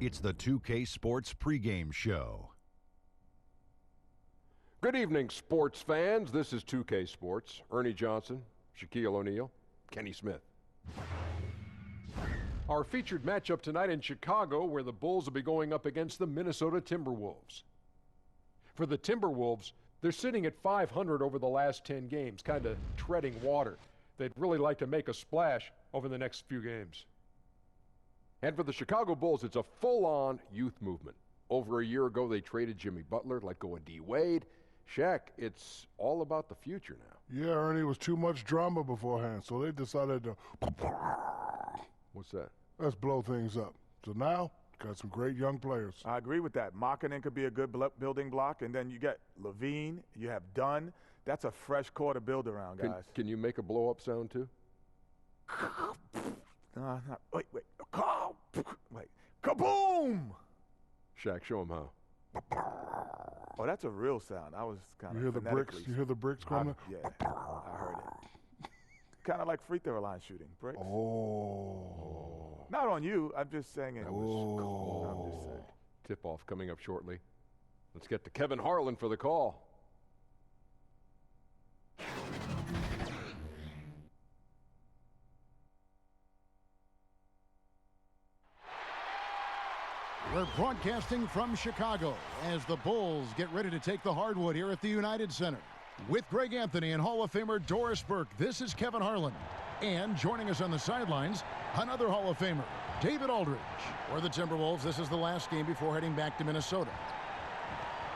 It's the 2K Sports pregame show. Good evening, sports fans. This is 2K Sports. Ernie Johnson, Shaquille O'Neal, Kenny Smith. Our featured matchup tonight in Chicago, where the Bulls will be going up against the Minnesota Timberwolves. For the Timberwolves, they're sitting at 500 over the last 10 games, kind of treading water. They'd really like to make a splash over the next few games. And for the Chicago Bulls, it's a full-on youth movement. Over a year ago, they traded Jimmy Butler, let go of D. Wade. Shaq, it's all about the future now. Yeah, Ernie, it was too much drama beforehand, so they decided to... What's that? Let's blow things up. So now, got some great young players. I agree with that. Markkanen could be a good building block, and then you get Levine, you have Dunn. That's a fresh core to build around, guys. Can you make a blow-up sound, too? Wait. Kaboom! Shaq, show him how. Oh, that's a real sound. I was kind of. You hear the bricks? You hear the bricks coming? Yeah, I heard it. Kind of like free throw line shooting, bricks. Oh. Not on you. I'm just saying it was cool. I'm just saying. Tip-off coming up shortly. Let's get to Kevin Harlan for the call. We're broadcasting from Chicago as the Bulls get ready to take the hardwood here at the United Center. With Greg Anthony and Hall of Famer Doris Burke, this is Kevin Harlan. And joining us on the sidelines, another Hall of Famer, David Aldridge. For the Timberwolves, this is the last game before heading back to Minnesota.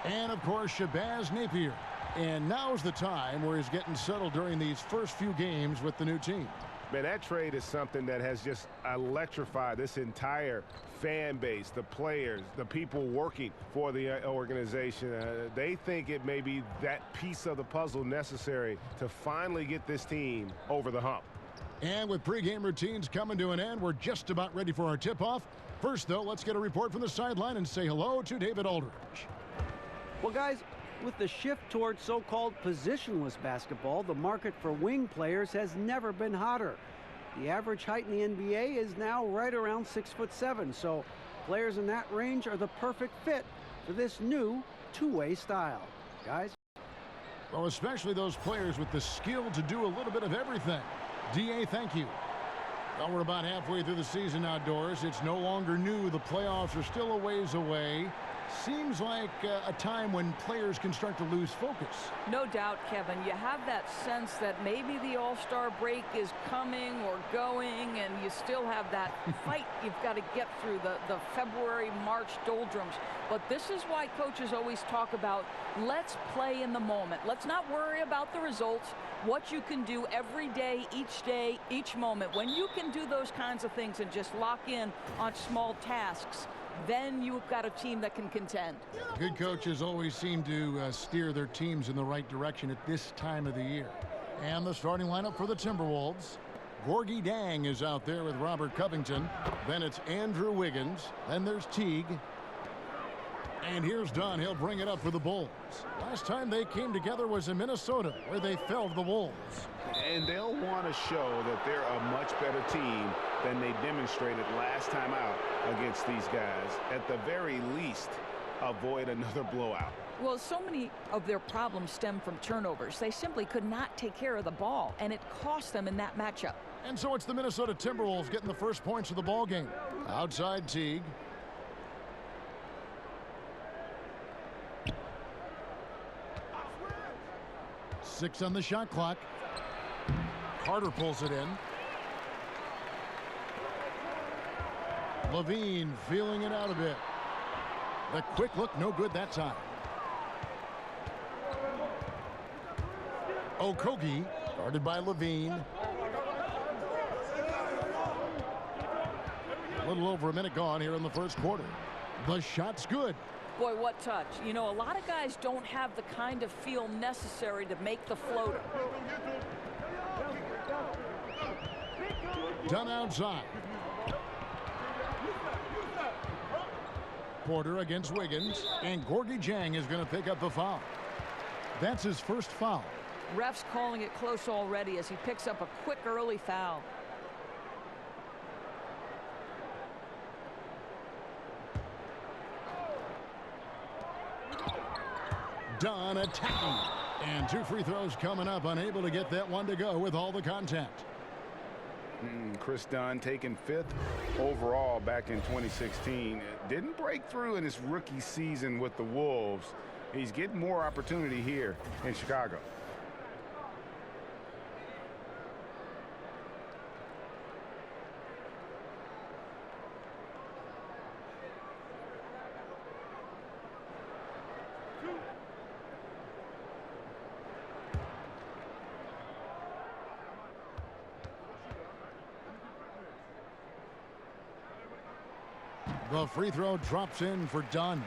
And, of course, Shabazz Napier. And now's the time where he's getting settled during these first few games with the new team. Man, that trade is something that has just electrified this entire fan base, the players, the people working for the organization. They think it may be that piece of the puzzle necessary to finally get this team over the hump. And with pregame routines coming to an end, we're just about ready for our tip-off. First, though, let's get a report from the sideline and say hello to David Aldridge. Well, guys, with the shift towards so-called positionless basketball, the market for wing players has never been hotter. The average height in the NBA is now right around 6'7", so players in that range are the perfect fit for this new two-way style. Guys? Well, especially those players with the skill to do a little bit of everything. D.A., thank you. Well, we're about halfway through the season outdoors. It's no longer new. The playoffs are still a ways away. Seems like a time when players can start to lose focus. No doubt, Kevin. You have that sense that maybe the All-Star break is coming or going, and you still have that fight you've got to get through, the February, March doldrums. But this is why coaches always talk about, let's play in the moment. Let's not worry about the results, what you can do every day, each moment. When you can do those kinds of things and just lock in on small tasks, then you've got a team that can contend. Good coaches always seem to steer their teams in the right direction at this time of the year. And the starting lineup for the Timberwolves. Gorgie Dang is out there with Robert Covington. Then it's Andrew Wiggins. Then there's Teague. And here's Dunn. He'll bring it up for the Bulls. Last time they came together was in Minnesota, where they fell to the Wolves. And they'll want to show that they're a much better team than they demonstrated last time out against these guys. At the very least, avoid another blowout. Well, so many of their problems stem from turnovers. They simply could not take care of the ball, and it cost them in that matchup. And so it's the Minnesota Timberwolves getting the first points of the ball game. Outside Teague. Six on the shot clock. Carter pulls it in. Levine feeling it out a bit. The quick look, no good that time. Okogie, guarded by Levine. A little over a minute gone here in the first quarter. The shot's good. Boy, what touch. You know, a lot of guys don't have the kind of feel necessary to make the floater. Done outside. Porter against Wiggins, and Gorgie Dang is going to pick up the foul. That's his first foul. Refs calling it close already as he picks up a quick early foul. Dunn attacking. And 2 free throws coming up, unable to get that one to go with all the contact. Chris Dunn taken 5th overall back in 2016. Didn't break through in his rookie season with the Wolves. He's getting more opportunity here in Chicago. The free throw drops in for Dunn.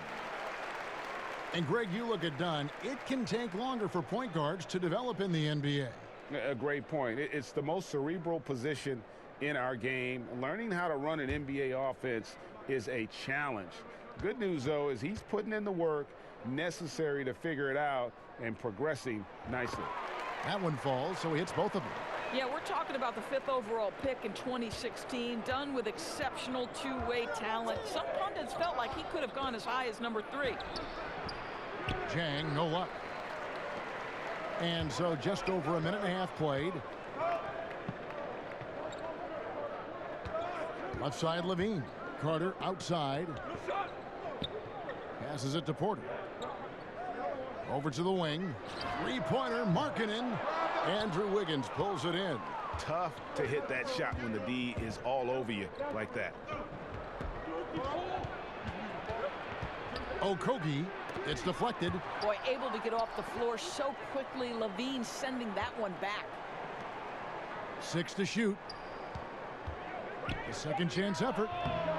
And Greg, you look at Dunn, it can take longer for point guards to develop in the NBA. A great point. It's the most cerebral position in our game. Learning how to run an NBA offense is a challenge. Good news, though, is he's putting in the work necessary to figure it out and progressing nicely. That one falls, so he hits both of them. Yeah, we're talking about the 5th overall pick in 2016, done with exceptional two-way talent. Some pundits felt like he could have gone as high as number 3. Jang, no luck. And so just over a minute and a half played. Left side, Levine. Carter outside. Passes it to Porter. Over to the wing. Three-pointer, Markkanen. Andrew Wiggins pulls it in. Tough to hit that shot when the D is all over you like that. Okogie, it's deflected. Boy, able to get off the floor so quickly. Levine sending that one back. 6 to shoot. A second chance effort.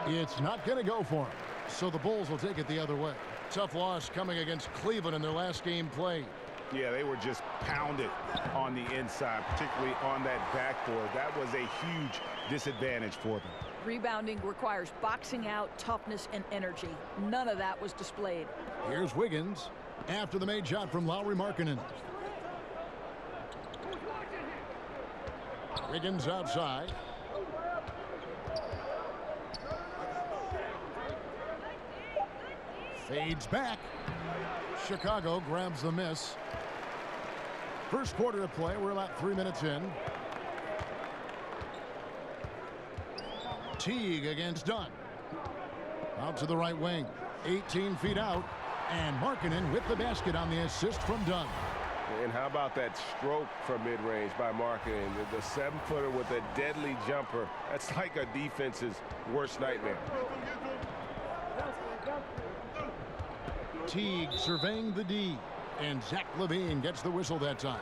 It's not going to go for him. So the Bulls will take it the other way. Tough loss coming against Cleveland in their last game played. Yeah, they were just pounded on the inside, particularly on that backboard. That was a huge disadvantage for them. Rebounding requires boxing out, toughness, and energy. None of that was displayed. Here's Wiggins after the made shot from Lauri Markkanen. Wiggins outside. Fades back. Chicago grabs the miss. First quarter of play, we're about 3 minutes in. Teague against Dunn. Out to the right wing. 18 feet out. And Markkanen with the basket on the assist from Dunn. And how about that stroke from mid-range by Markkanen? The 7-footer with a deadly jumper. That's like a defense's worst nightmare. Teague surveying the D. And Zach LaVine gets the whistle that time.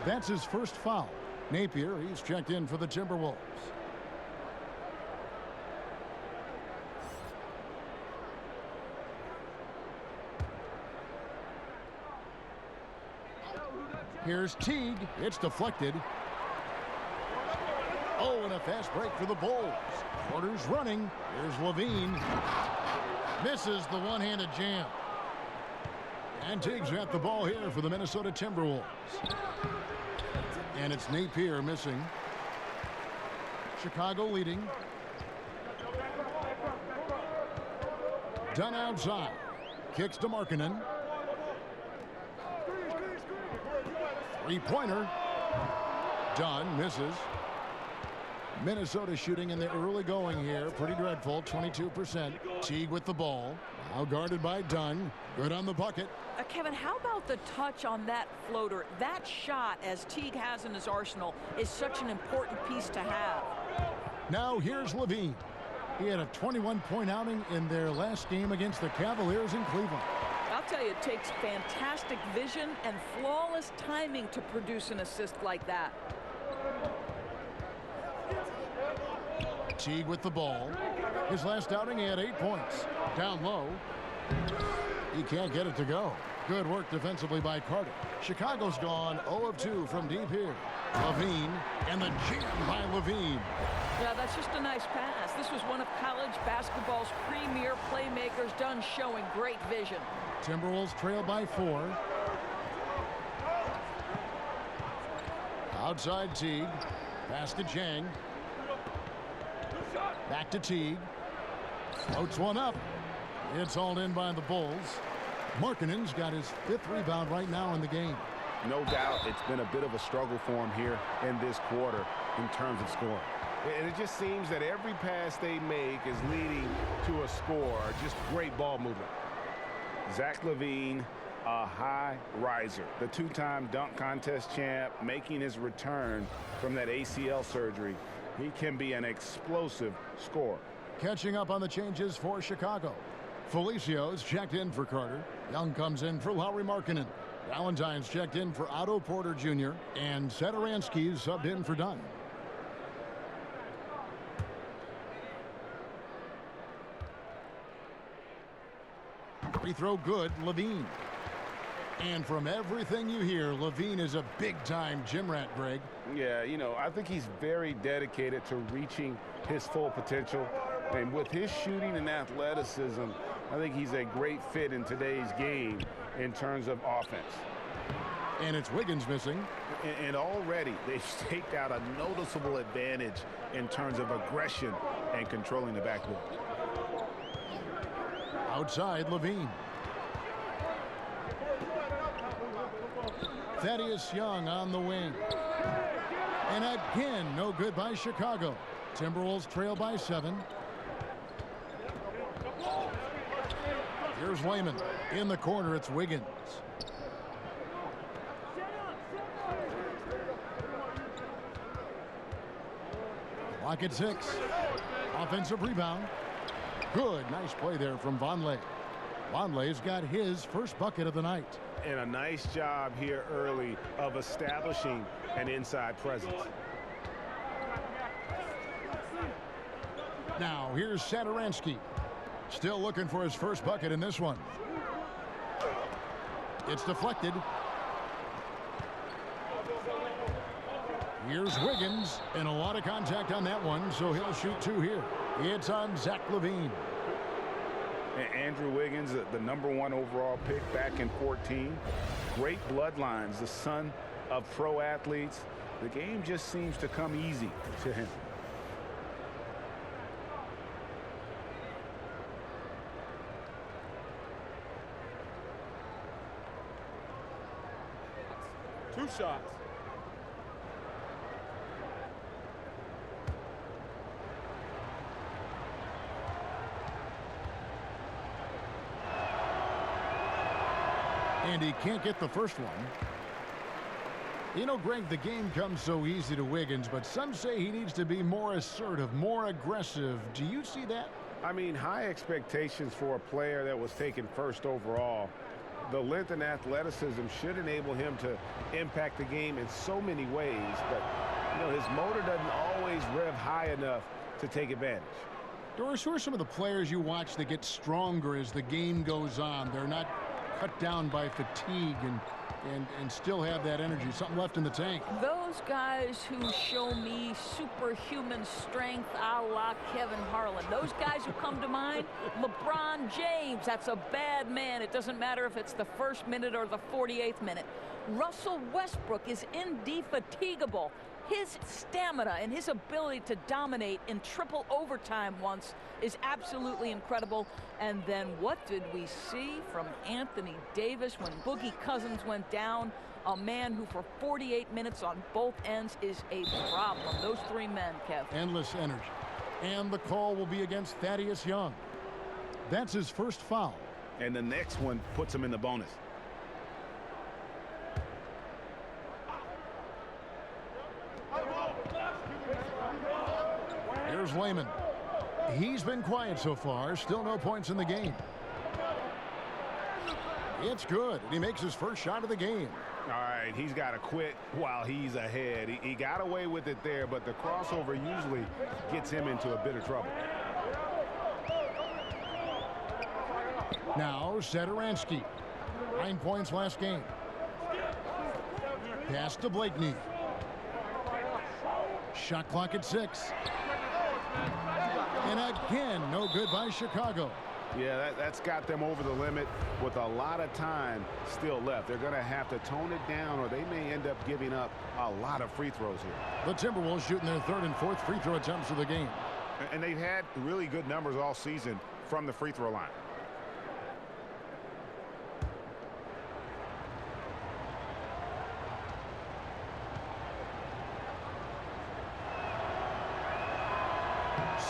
That's his first foul. Napier, he's checked in for the Timberwolves. Here's Teague. It's deflected. Oh, and a fast break for the Bulls. Porter's running. Here's LaVine. Misses the one-handed jam. And Teague's got the ball here for the Minnesota Timberwolves. And it's Napier missing. Chicago leading. Dunn outside. Kicks to Markkanen. Three-pointer. Dunn misses. Minnesota shooting in the early going here. Pretty dreadful, 22%. Teague with the ball. Now guarded by Dunn. Good on the bucket. Kevin, how about the touch on that floater? That shot, as Teague has in his arsenal, is such an important piece to have. Now here's LaVine. He had a 21-point outing in their last game against the Cavaliers in Cleveland. I'll tell you, it takes fantastic vision and flawless timing to produce an assist like that. Teague with the ball. His last outing, he had 8 points. Down low. He can't get it to go. Good work defensively by Carter. Chicago's gone 0 of 2 from deep here. LaVine, and the jam by LaVine. Yeah, that's just a nice pass. This was one of college basketball's premier playmakers, Dunn showing great vision. Timberwolves trail by 4. Outside Teague. Pass to Jang. Back to Teague. Floats one up. It's hauled in by the Bulls. Markkanen's got his 5th rebound right now in the game. No doubt it's been a bit of a struggle for him here in this quarter in terms of scoring. And it just seems that every pass they make is leading to a score. Just great ball movement. Zach LaVine, a high riser. The 2-time dunk contest champ, making his return from that ACL surgery. He can be an explosive scorer. Catching up on the changes for Chicago. Felicio's checked in for Carter. Young comes in for Lauri Markkanen. Valentine's checked in for Otto Porter Jr. And Satoransky's subbed in for Dunn. Free throw good, LaVine. And from everything you hear, LaVine is a big-time gym rat, Greg. Yeah, you know, I think he's very dedicated to reaching his full potential. And with his shooting and athleticism, I think he's a great fit in today's game in terms of offense. And it's Wiggins missing. And already they've staked out a noticeable advantage in terms of aggression and controlling the backboard. Outside, LaVine. Thaddeus Young on the wing. And again, no good by Chicago. Timberwolves trail by 7. Here's Wayman. In the corner, it's Wiggins. Clock at 6. Offensive rebound. Good. Nice play there from Vonleh. Vonleh's got his first bucket of the night. And a nice job here early of establishing an inside presence. Now, here's Satoransky. Still looking for his first bucket in this one. It's deflected. Here's Wiggins, and a lot of contact on that one, so he'll shoot 2 here. It's on Zach LaVine. And Andrew Wiggins, the #1 overall pick back in 14. Great bloodlines, the son of pro athletes. The game just seems to come easy to him. Two shots. And he can't get the first one. You know, Greg, the game comes so easy to Wiggins, but some say he needs to be more assertive, more aggressive. Do you see that? I mean, high expectations for a player that was taken first overall. The length and athleticism should enable him to impact the game in so many ways, but, you know, his motor doesn't always rev high enough to take advantage. Doris, who are some of the players you watch that get stronger as the game goes on? They're not cut down by fatigue and still have that energy, something left in the tank. Those guys who show me superhuman strength a la Kevin Harlan. Those guys who come to mind, LeBron James, that's a bad man. It doesn't matter if it's the 1st minute or the 48th minute. Russell Westbrook is indefatigable. His stamina and his ability to dominate in triple overtime once is absolutely incredible. And then what did we see from Anthony Davis when Boogie Cousins went down? A man who for 48 minutes on both ends is a problem. Those 3 men, Kev. Endless energy. And the call will be against Thaddeus Young. That's his first foul. And the next one puts him in the bonus. Here's Wayman. He's been quiet so far. Still no points in the game. It's good. And he makes his first shot of the game. All right, he's got to quit while he's ahead. He got away with it there, but the crossover usually gets him into a bit of trouble. Now, Satoransky. 9 points last game. Pass to Blakeney. Shot clock at 6. And again, no good by Chicago. Yeah, that's got them over the limit with a lot of time still left. They're going to have to tone it down, or they may end up giving up a lot of free throws here. The Timberwolves shooting their 3rd and 4th free throw attempts of the game. And they've had really good numbers all season from the free throw line.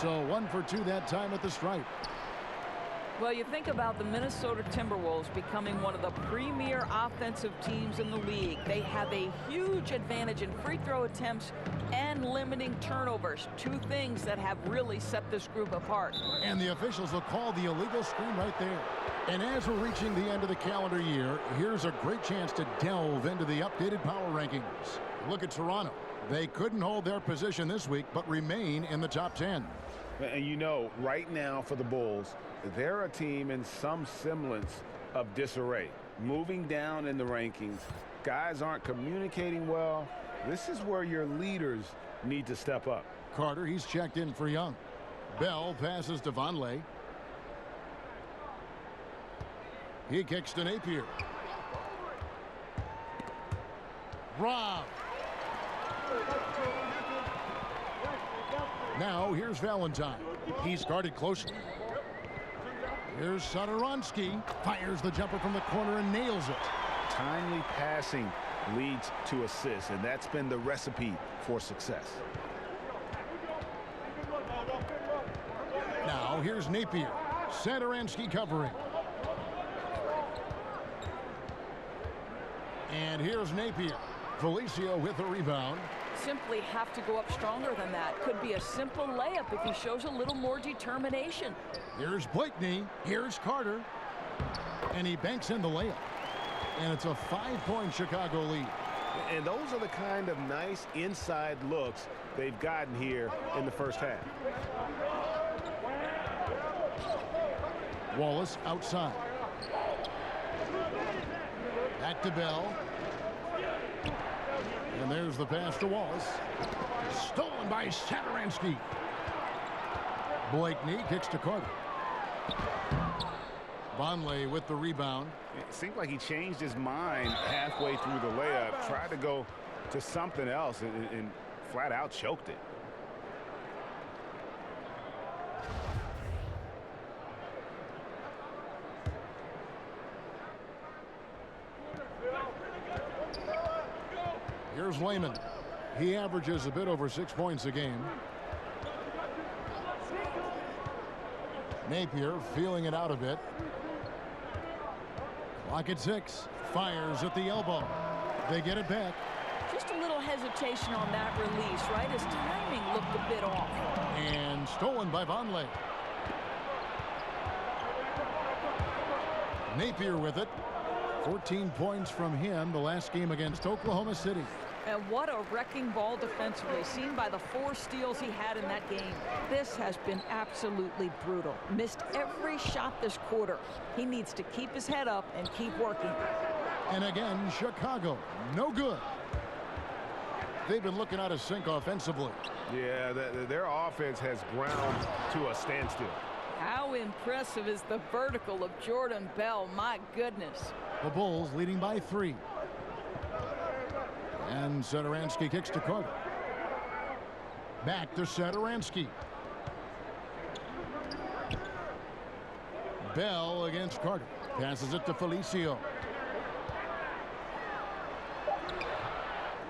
So 1 for 2 that time at the stripe. Well, you think about the Minnesota Timberwolves becoming one of the premier offensive teams in the league. They have a huge advantage in free throw attempts and limiting turnovers. Two things that have really set this group apart. And the officials will call the illegal screen right there. And as we're reaching the end of the calendar year, here's a great chance to delve into the updated power rankings. Look at Toronto. They couldn't hold their position this week, but remain in the top 10. And you know, right now for the Bulls, they're a team in some semblance of disarray. Moving down in the rankings, guys aren't communicating well. This is where your leaders need to step up. Carter, he's checked in for Young. Bell passes to Vonleh. He kicks to Napier. Rob. Now here's Valentine. He's guarded closely. Here's Satoransky. Fires the jumper from the corner and nails it. Timely passing leads to assists, and that's been the recipe for success. Now here's Napier. Satoransky covering. And here's Napier. Felicio with the rebound. Simply have to go up stronger than that. Could be a simple layup if he shows a little more determination. Here's Blakeney. Here's Carter. And he banks in the layup. And it's a 5-point Chicago lead. And those are the kind of nice inside looks they've gotten here in the first half. Wallace outside. Back to Bell. And there's the pass to Wallace. Stolen by Satoransky. Blakeney kicks to Carter. Vonleh with the rebound. It seemed like he changed his mind halfway through the layup, tried to go to something else, and flat out choked it. Here's Layman. He averages a bit over 6 points a game. Napier feeling it out a bit. Clock at 6. Fires at the elbow. They get it back. Just a little hesitation on that release, right? His timing looked a bit off. And stolen by Vonleh. Napier with it. 14 points from him the last game against Oklahoma City. And what a wrecking ball defensively, seen by the 4 steals he had in that game. This has been absolutely brutal. Missed every shot this quarter. He needs to keep his head up and keep working. And again, Chicago, no good. They've been looking out of sync offensively. Yeah, their offense has ground to a standstill. How impressive is the vertical of Jordan Bell? My goodness. The Bulls leading by 3. And Satoransky kicks to Carter. Back to Satoransky. Bell against Carter. Passes it to Felicio.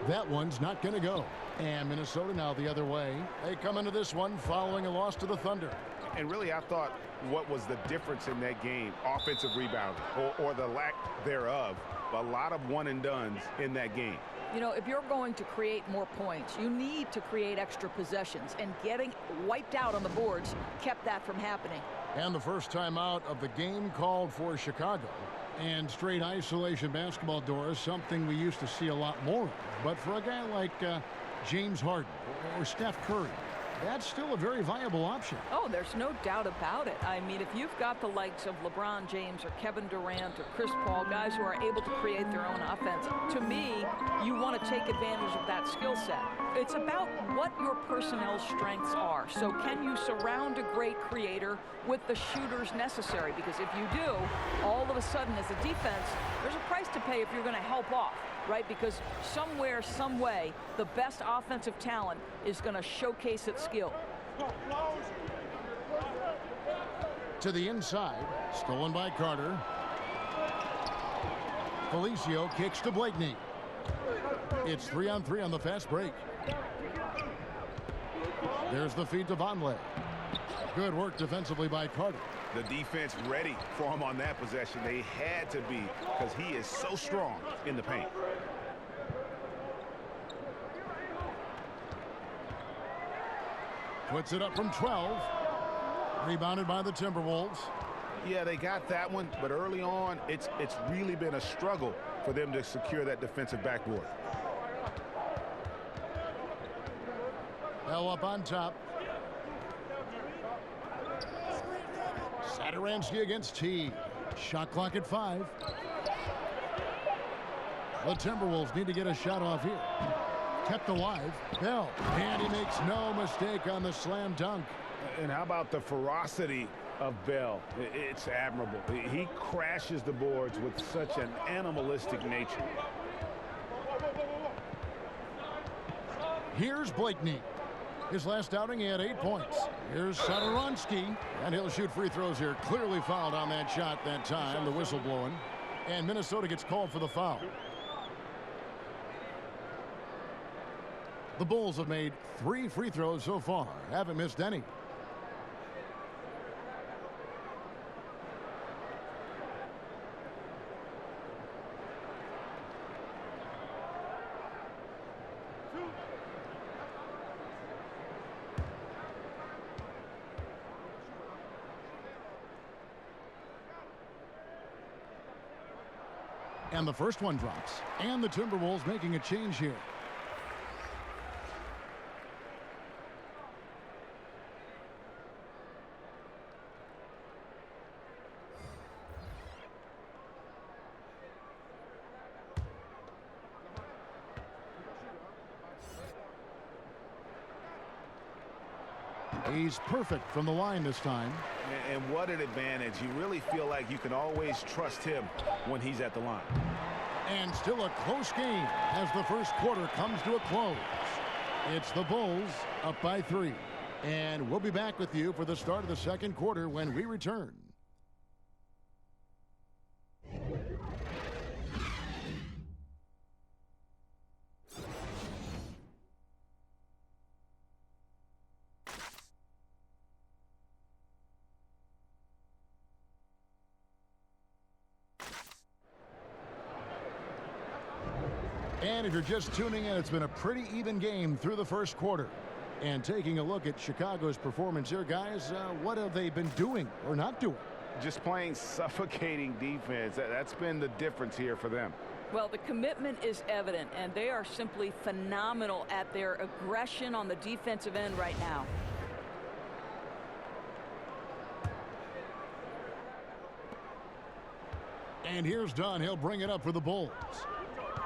That one's not going to go. And Minnesota now the other way. They come into this one following a loss to the Thunder. And really, I thought what was the difference in that game? Offensive rebounding, or the lack thereof. A lot of one-and-dones in that game. You know, if you're going to create more points, you need to create extra possessions. And getting wiped out on the boards kept that from happening. And the first time out of the game called for Chicago. And straight isolation basketball, Doris, something we used to see a lot more of. But for a guy like James Harden or Steph Curry, that's still a very viable option. Oh, there's no doubt about it. I mean, if you've got the likes of LeBron James or Kevin Durant or Chris Paul, guys who are able to create their own offense, to me, you want to take advantage of that skill set. It's about what your personnel strengths are. So can you surround a great creator with the shooters necessary? Because if you do, all of a sudden as a defense, there's a price to pay if you're going to help off. Right? Because somewhere, some way, the best offensive talent is going to showcase its skill. To the inside, stolen by Carter. Felicio kicks to Blakeney. It's 3-on-3 on the fast break. There's the feed to Vonleh. Good work defensively by Carter. The defense ready for him on that possession. They had to be, because he is so strong in the paint. Puts it up from 12. Rebounded by the Timberwolves. Yeah, they got that one, but early on, it's really been a struggle for them to secure that defensive backboard. Bell up on top. Satoransky against T. Shot clock at 5. The Timberwolves need to get a shot off here. Kept alive. Bell. And he makes no mistake on the slam dunk. And how about the ferocity of Bell? It's admirable. He crashes the boards with such an animalistic nature. Here's Blakeney. His last outing, he had 8 points. Here's Satoransky, and he'll shoot free throws here. Clearly fouled on that shot that time, the whistle blowing. And Minnesota gets called for the foul. The Bulls have made 3 free throws so far. Haven't missed any. And the first one drops. And the Timberwolves making a change here. He's perfect from the line this time. And what an advantage. You really feel like you can always trust him when he's at the line. And still a close game as the first quarter comes to a close. It's the Bulls up by 3. And we'll be back with you for the start of the second quarter when we return. And if you're just tuning in, it's been a pretty even game through the first quarter. And taking a look at Chicago's performance here, guys, what have they been doing or not doing? Just playing suffocating defense. That's been the difference here for them. Well, the commitment is evident, and they are simply phenomenal at their aggression on the defensive end right now. And here's Dunn. He'll bring it up for the Bulls.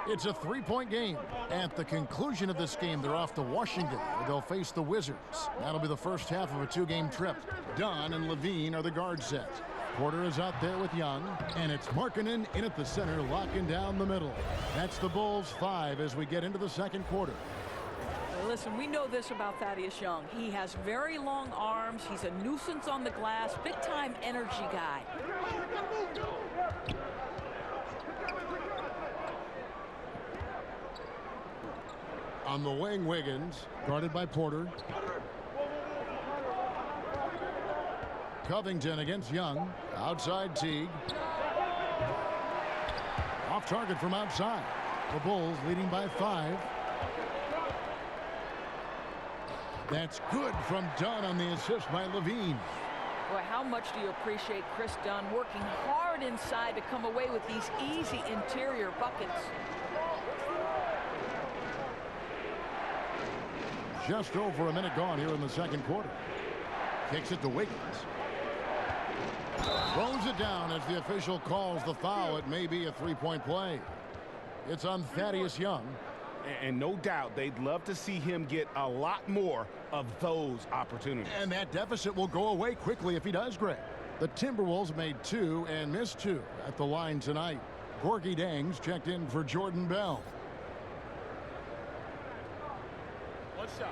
It's a 3-point game. At the conclusion of this game, they're off to Washington, where they'll face the Wizards. That'll be the first half of a 2-game trip. Dunn and Levine are the guard sets. Porter is out there with Young, and it's Markkanen in at the center, locking down the middle. That's the Bulls 5 as we get into the second quarter. Listen, we know this about Thaddeus Young. He has very long arms. He's a nuisance on the glass, big-time energy guy. On the wing, Wiggins, guarded by Porter. Covington against Young. Outside Teague. Off target from outside. The Bulls leading by 5. That's good from Dunn on the assist by Levine. Boy, how much do you appreciate Chris Dunn working hard inside to come away with these easy interior buckets? Just over a minute gone here in the second quarter. Kicks it to Wiggins. Throws it down as the official calls the foul. It may be a 3-point play. It's on Thaddeus Young. And no doubt they'd love to see him get a lot more of those opportunities. And that deficit will go away quickly if he does, Greg. The Timberwolves made 2 and missed 2 at the line tonight. Gorgie Dangs checked in for Jordan Bell. One shot.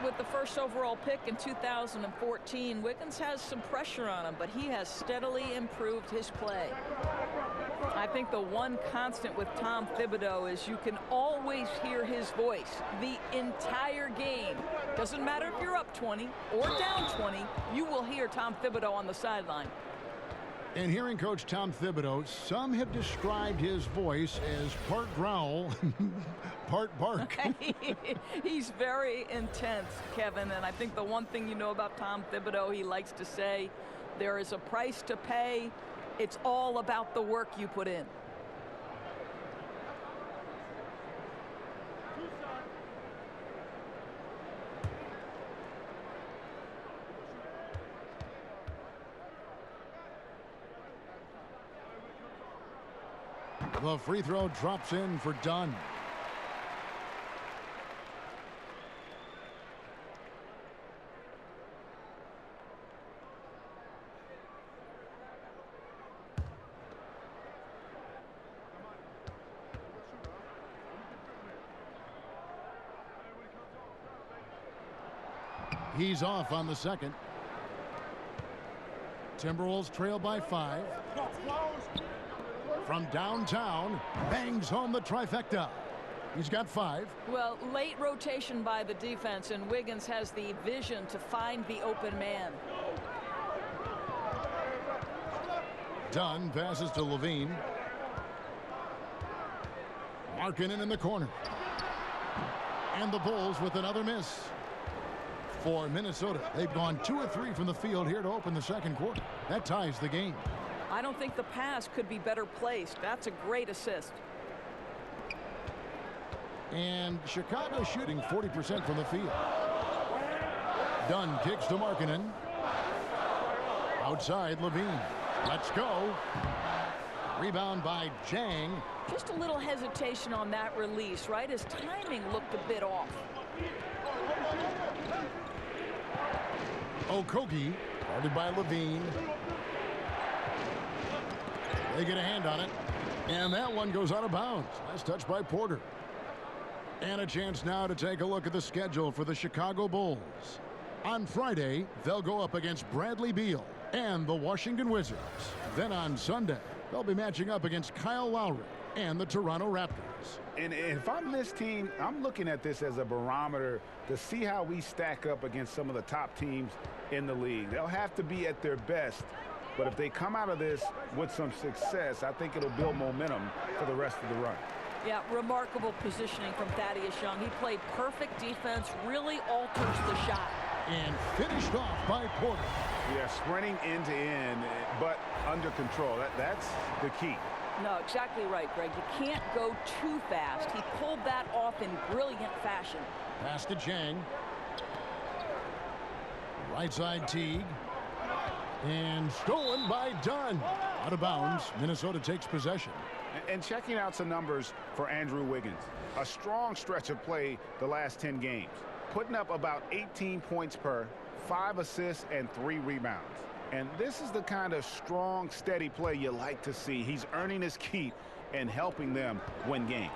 with the first overall pick in 2014, Wiggins has some pressure on him, but he has steadily improved his play. I think the one constant with Tom Thibodeau is you can always hear his voice the entire game. Doesn't matter if you're up 20 or down 20, you will hear Tom Thibodeau on the sideline. And hearing Coach Tom Thibodeau, some have described his voice as part growl, part bark. He's very intense, Kevin, and I think the one thing you know about Tom Thibodeau, he likes to say, there is a price to pay. It's all about the work you put in. The free throw drops in for Dunn. He's off on the second. Timberwolves trail by 5. From downtown, bangs home the trifecta. He's got 5. Well, late rotation by the defense, and Wiggins has the vision to find the open man. Dunn passes to Levine. Markkanen in the corner. And the Bulls with another miss. For Minnesota, they've gone 2 of 3 from the field here to open the second quarter. That ties the game. I don't think the pass could be better placed. That's a great assist. And Chicago shooting 40% from the field. Dunn kicks to Markkanen. Outside, Levine. Let's go. Rebound by Jang. Just a little hesitation on that release, right? His timing looked a bit off. Okogie, guarded by Levine. They get a hand on it. And that one goes out of bounds. Nice touch by Porter. And a chance now to take a look at the schedule for the Chicago Bulls. On Friday, they'll go up against Bradley Beal and the Washington Wizards. Then on Sunday, they'll be matching up against Kyle Lowry and the Toronto Raptors. And if I'm this team, I'm looking at this as a barometer to see how we stack up against some of the top teams in the league. They'll have to be at their best. But if they come out of this with some success, I think it'll build momentum for the rest of the run. Yeah, remarkable positioning from Thaddeus Young. He played perfect defense, really alters the shot. And finished off by Porter. Yeah, sprinting end to end, but under control. That's the key. No, exactly right, Greg. You can't go too fast. He pulled that off in brilliant fashion. Pass to Jang. Right side Teague. And stolen by Dunn. Out of bounds. Minnesota takes possession. And checking out some numbers for Andrew Wiggins. A strong stretch of play the last 10 games. Putting up about 18 points per, 5 assists, and 3 rebounds. And this is the kind of strong, steady play you like to see. He's earning his keep and helping them win games.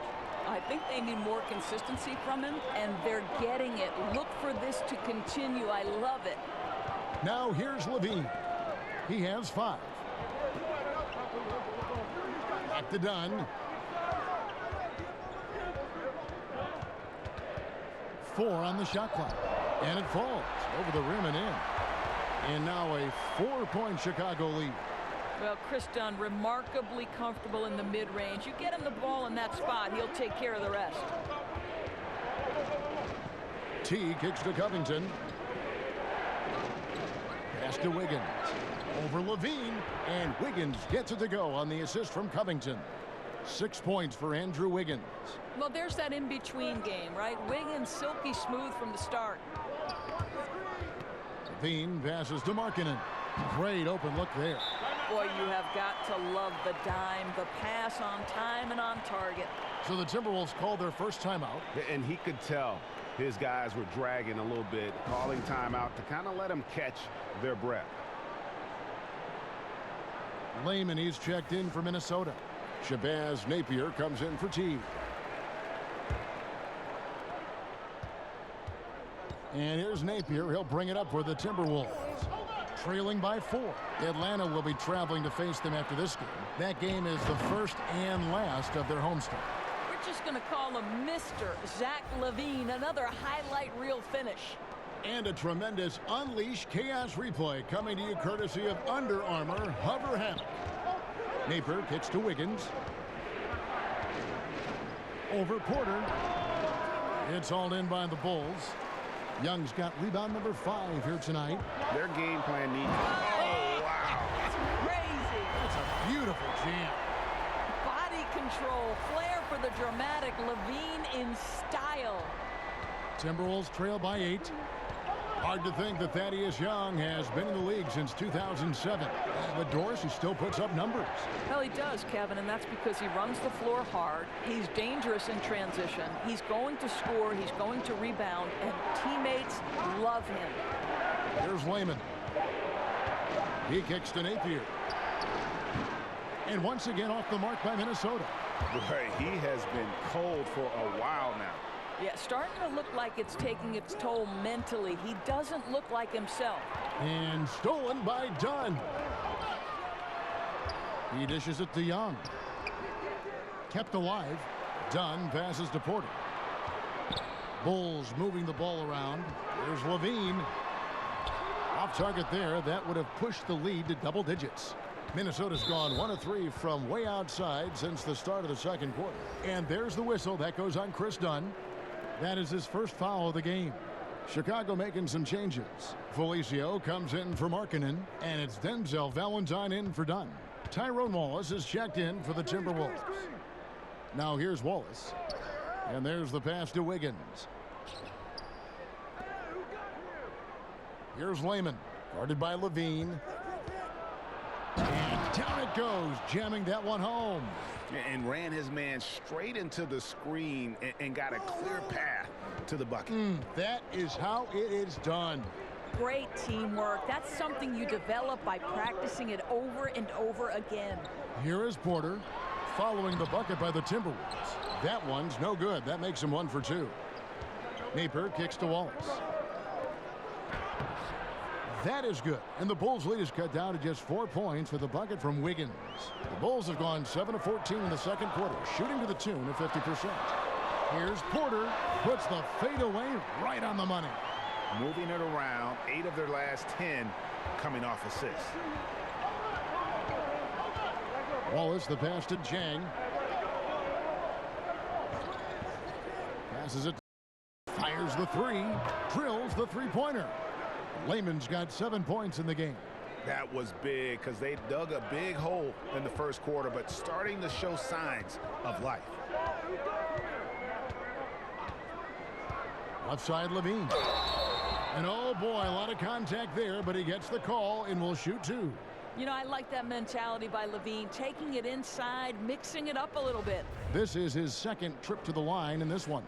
I think they need more consistency from him, and they're getting it. Look for this to continue. I love it. Now here's Levine. He has 5. Back to Dunn. 4 on the shot clock. And it falls over the rim and in. And now a 4-point Chicago lead. Well, Chris Dunn remarkably comfortable in the mid-range. You get him the ball in that spot, he'll take care of the rest. T kicks to Covington. Pass to Wiggins. Over Levine. And Wiggins gets it to go on the assist from Covington. 6 points for Andrew Wiggins. Well, there's that in-between game, right? Wiggins silky smooth from the start. Levine passes to Markkanen. Great open look there. Boy, you have got to love the dime, the pass on time and on target. So the Timberwolves called their first timeout. And he could tell his guys were dragging a little bit, calling timeout to kind of let them catch their breath. Layman, he's checked in for Minnesota. Shabazz Napier comes in for Teague. And here's Napier. He'll bring it up for the Timberwolves. Trailing by 4. Atlanta will be traveling to face them after this game. That game is the first and last of their homestand. We're just going to call him Mr. Zach LaVine. Another highlight reel finish. And a tremendous Unleash Chaos replay coming to you courtesy of Under Armour Hover Hammock. Napier kicks to Wiggins. Over Porter. It's hauled in by the Bulls. Young's got rebound number 5 here tonight. Their game plan needs... Oh, wow. That's crazy. That's a beautiful jam. Body control, flair for the dramatic. LaVine in style. Timberwolves trail by 8. Hard to think that Thaddeus Young has been in the league since 2007. But Doris, he still puts up numbers. Well, he does, Kevin, and that's because he runs the floor hard. He's dangerous in transition. He's going to score. He's going to rebound, and teammates love him. Here's Layman. He kicks to Napier. And once again off the mark by Minnesota. Boy, he has been cold for a while now. Yeah, starting to look like it's taking its toll mentally. He doesn't look like himself. And stolen by Dunn. He dishes it to Young. Kept alive. Dunn passes to Porter. Bulls moving the ball around. There's LaVine. Off target there. That would have pushed the lead to double digits. Minnesota's gone 1 of 3 from way outside since the start of the second quarter. And there's the whistle. That goes on Chris Dunn. That is his first foul of the game. Chicago making some changes. Felicio comes in for Markkanen, and it's Denzel Valentine in for Dunn. Tyrone Wallace is checked in for the Timberwolves. Now here's Wallace. And there's the pass to Wiggins. Here's Layman, guarded by LaVine. And down it goes, jamming that one home. And ran his man straight into the screen and got a clear path to the bucket. That is how it is done. Great teamwork. That's something you develop by practicing it over and over again. Here is Porter following the bucket by the Timberwolves. That one's no good. That makes him 1 for 2. Napier kicks to Wallace. That is good. And the Bulls' lead is cut down to just 4 points with the bucket from Wiggins. The Bulls have gone 7 of 14 in the second quarter, shooting to the tune of 50%. Here's Porter, puts the fadeaway right on the money. Moving it around, 8 of their last 10 coming off assists. Wallace, the pass to Jang. Passes it. Fires the 3. Drills the 3-pointer. Layman's got 7 points in the game. That was big because they dug a big hole in the first quarter, but starting to show signs of life. Left side, LaVine. And oh boy, a lot of contact there, but he gets the call and will shoot 2. You know, I like that mentality by LaVine, taking it inside, mixing it up a little bit. This is his second trip to the line in this one.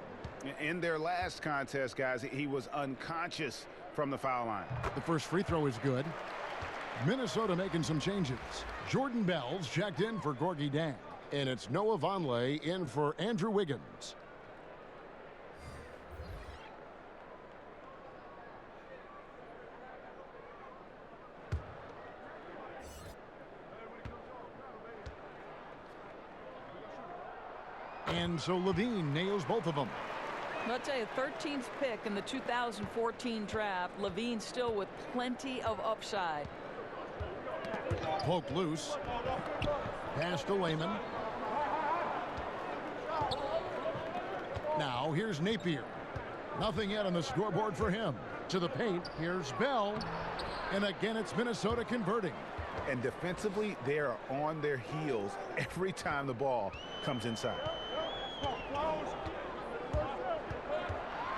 In their last contest, guys, he was unconscious from the foul line. The first free throw is good. Minnesota making some changes. Jordan Bell's checked in for Gorgie Dang. And it's Noah Vonleh in for Andrew Wiggins. And so LaVine nails both of them. I'll tell you, 13th pick in the 2014 draft. LaVine still with plenty of upside. Poke loose. Pass to Layman. Now here's Napier. Nothing yet on the scoreboard for him. To the paint, here's Bell. And again, it's Minnesota converting. And defensively, they are on their heels every time the ball comes inside.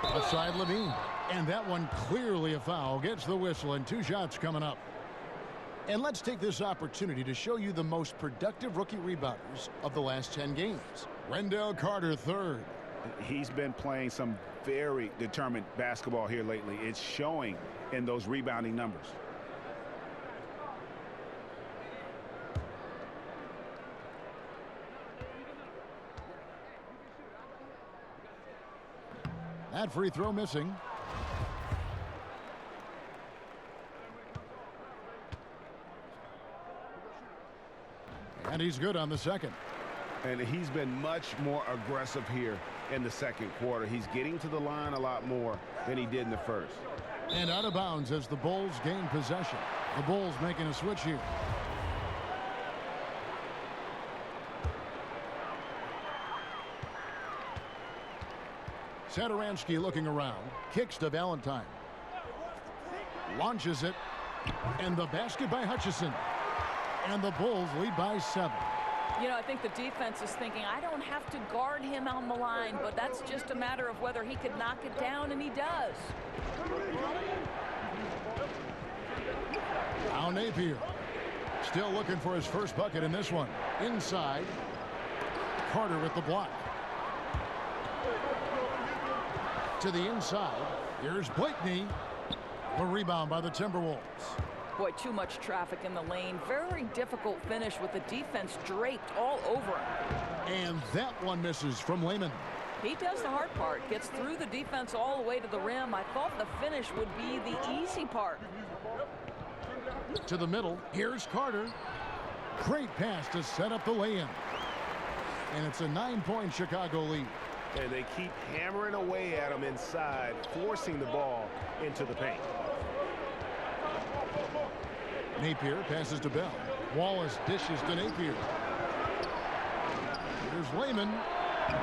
Outside LaVine. And that one clearly a foul. Gets the whistle and 2 shots coming up. And let's take this opportunity to show you the most productive rookie rebounders of the last 10 games. Wendell Carter, 3rd. He's been playing some very determined basketball here lately. It's showing in those rebounding numbers. That free throw missing. And he's good on the second. And he's been much more aggressive here in the second quarter. He's getting to the line a lot more than he did in the first. And out of bounds as the Bulls gain possession. The Bulls making a switch here. Satoransky looking around. Kicks to Valentine. Launches it. And the basket by Hutchison. And the Bulls lead by 7. You know, I think the defense is thinking, I don't have to guard him on the line, but that's just a matter of whether he could knock it down, and he does. Now Napier. Still looking for his first bucket in this one. Inside. Carter with the block. To the inside. Here's Blakeney. The rebound by the Timberwolves. Boy, too much traffic in the lane. Very difficult finish with the defense draped all over him. And that one misses from Lehman. He does the hard part. Gets through the defense all the way to the rim. I thought the finish would be the easy part. To the middle. Here's Carter. Great pass to set up the lay-in. And it's a 9-point Chicago lead. And they keep hammering away at him inside, forcing the ball into the paint. Napier passes to Bell. Wallace dishes to Napier. Here's Lehman.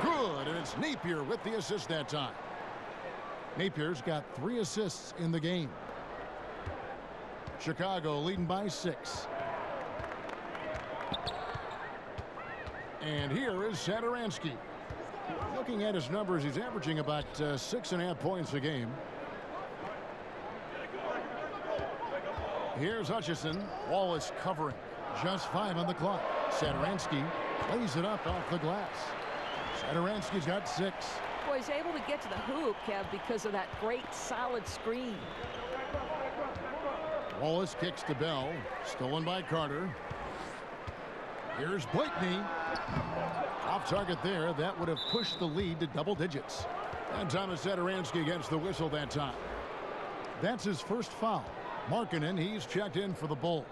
Good, and it's Napier with the assist that time. Napier's got 3 assists in the game. Chicago leading by 6. And here is Satoransky. Looking at his numbers, he's averaging about 6.5 points a game. Here's Hutchison. Wallace covering. Just 5 on the clock. Satoransky lays it up off the glass. Satoransky's got 6. Boy, he's able to get to the hoop, Kev, because of that great solid screen. Wallace kicks to Bell. Stolen by Carter. Here's Blakeney. Off target there. That would have pushed the lead to double digits. And Thomas Satoransky gets the whistle that time. That's his first foul. Markkanen, he's checked in for the Bulls.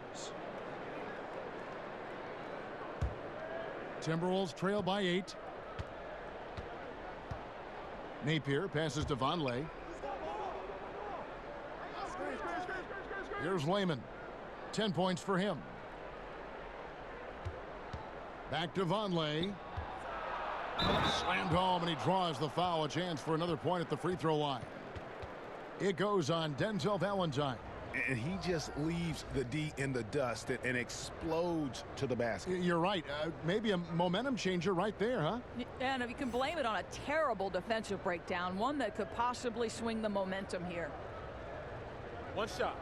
Timberwolves trail by 8. Napier passes to Vonleh. Here's Lehman. 10 points for him. Back to Vonleh. Slammed home, and he draws the foul. A chance for another point at the free throw line. It goes on Denzel Valentine. And he just leaves the D in the dust and explodes to the basket. You're right. Maybe a momentum changer right there, huh? And if you can blame it on a terrible defensive breakdown, one that could possibly swing the momentum here. One shot.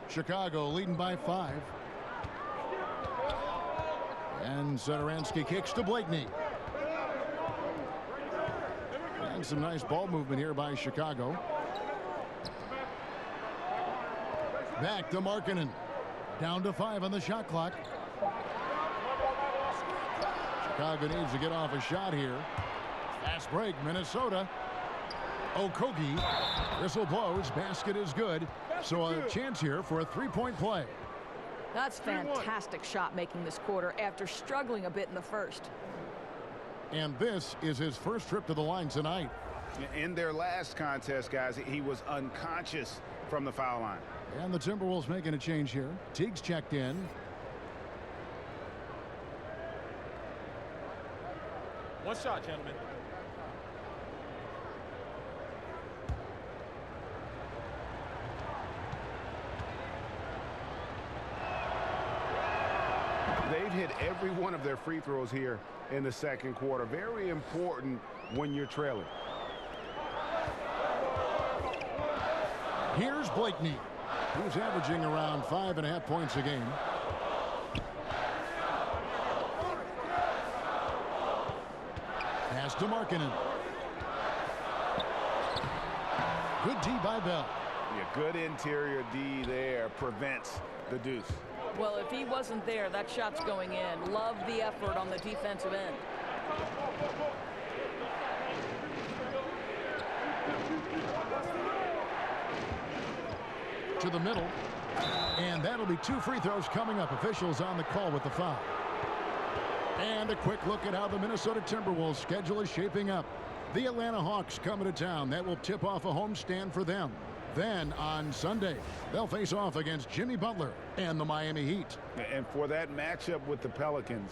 Chicago leading by 5. And Satoransky kicks to Blakeney. And some nice ball movement here by Chicago. Back to Markkanen. Down to 5 on the shot clock. Chicago needs to get off a shot here. Fast break, Minnesota. Okogie. Whistle blows. Basket is good. So a chance here for a 3-point play. That's fantastic shot making this quarter after struggling a bit in the first. And this is his first trip to the line tonight. In their last contest, guys, he was unconscious from the foul line. And the Timberwolves making a change here. Teague's checked in. One shot, gentlemen. They've hit every one of their free throws here in the second quarter. Very important when you're trailing. Here's Blakeney, who's averaging around 5.5 points a game. Pass to Markkanen. Good D by Bell. Yeah, good interior D there prevents the deuce. Well, if he wasn't there, that shot's going in. Love the effort on the defensive end. To the middle. And that'll be 2 free throws coming up. Officials on the call with the foul. And a quick look at how the Minnesota Timberwolves schedule is shaping up. The Atlanta Hawks coming to town. That will tip off a homestand for them. Then on Sunday, they'll face off against Jimmy Butler and the Miami Heat. And for that matchup with the Pelicans,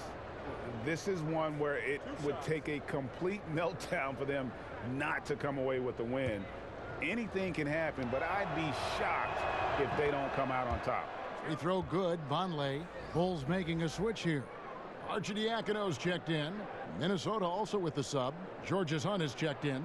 this is one where it would take a complete meltdown for them not to come away with the win. Anything can happen, but I'd be shocked if they don't come out on top. Free throw good. Vonleh. Bulls making a switch here. Arcidiacono's checked in. Minnesota also with the sub. Georges Hunt is checked in.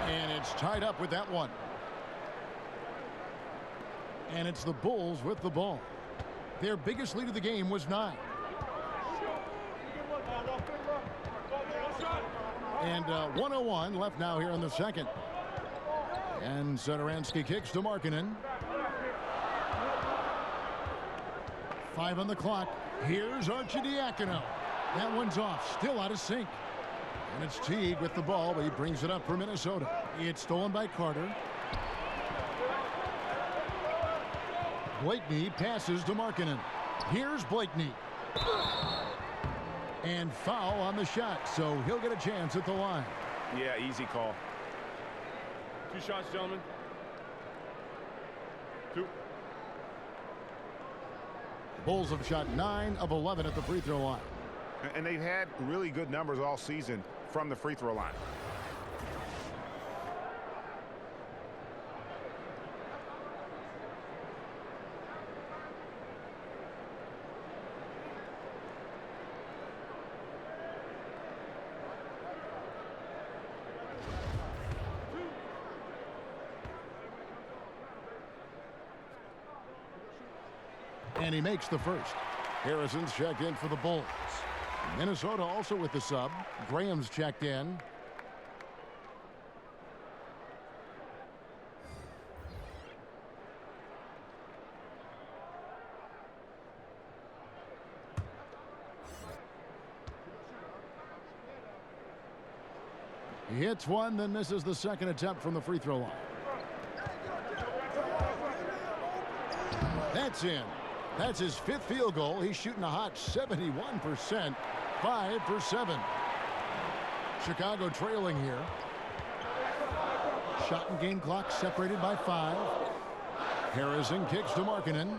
And it's tied up with that one. And it's the Bulls with the ball. Their biggest lead of the game was 9. And 1:01 left now here in the second. And Satoransky kicks to Markkanen. 5 on the clock. Here's Arcidiacono. That one's off. Still out of sync. And it's Teague with the ball, but he brings it up for Minnesota. It's stolen by Carter. Blakeney passes to Markkanen. Here's Blakeney. And foul on the shot, so he'll get a chance at the line. Yeah, easy call. 2 shots, gentlemen. 2. Bulls have shot 9 of 11 at the free throw line. And they've had really good numbers all season from the free throw line. And he makes the first. Harrison's checked in for the Bulls. Minnesota also with the sub. Graham's checked in. He hits one, then misses the second attempt from the free throw line. That's in. That's his 5th field goal. He's shooting a hot 71%. 5 for 7. Chicago trailing here. Shot and game clock separated by 5. Harrison kicks to Markkanen.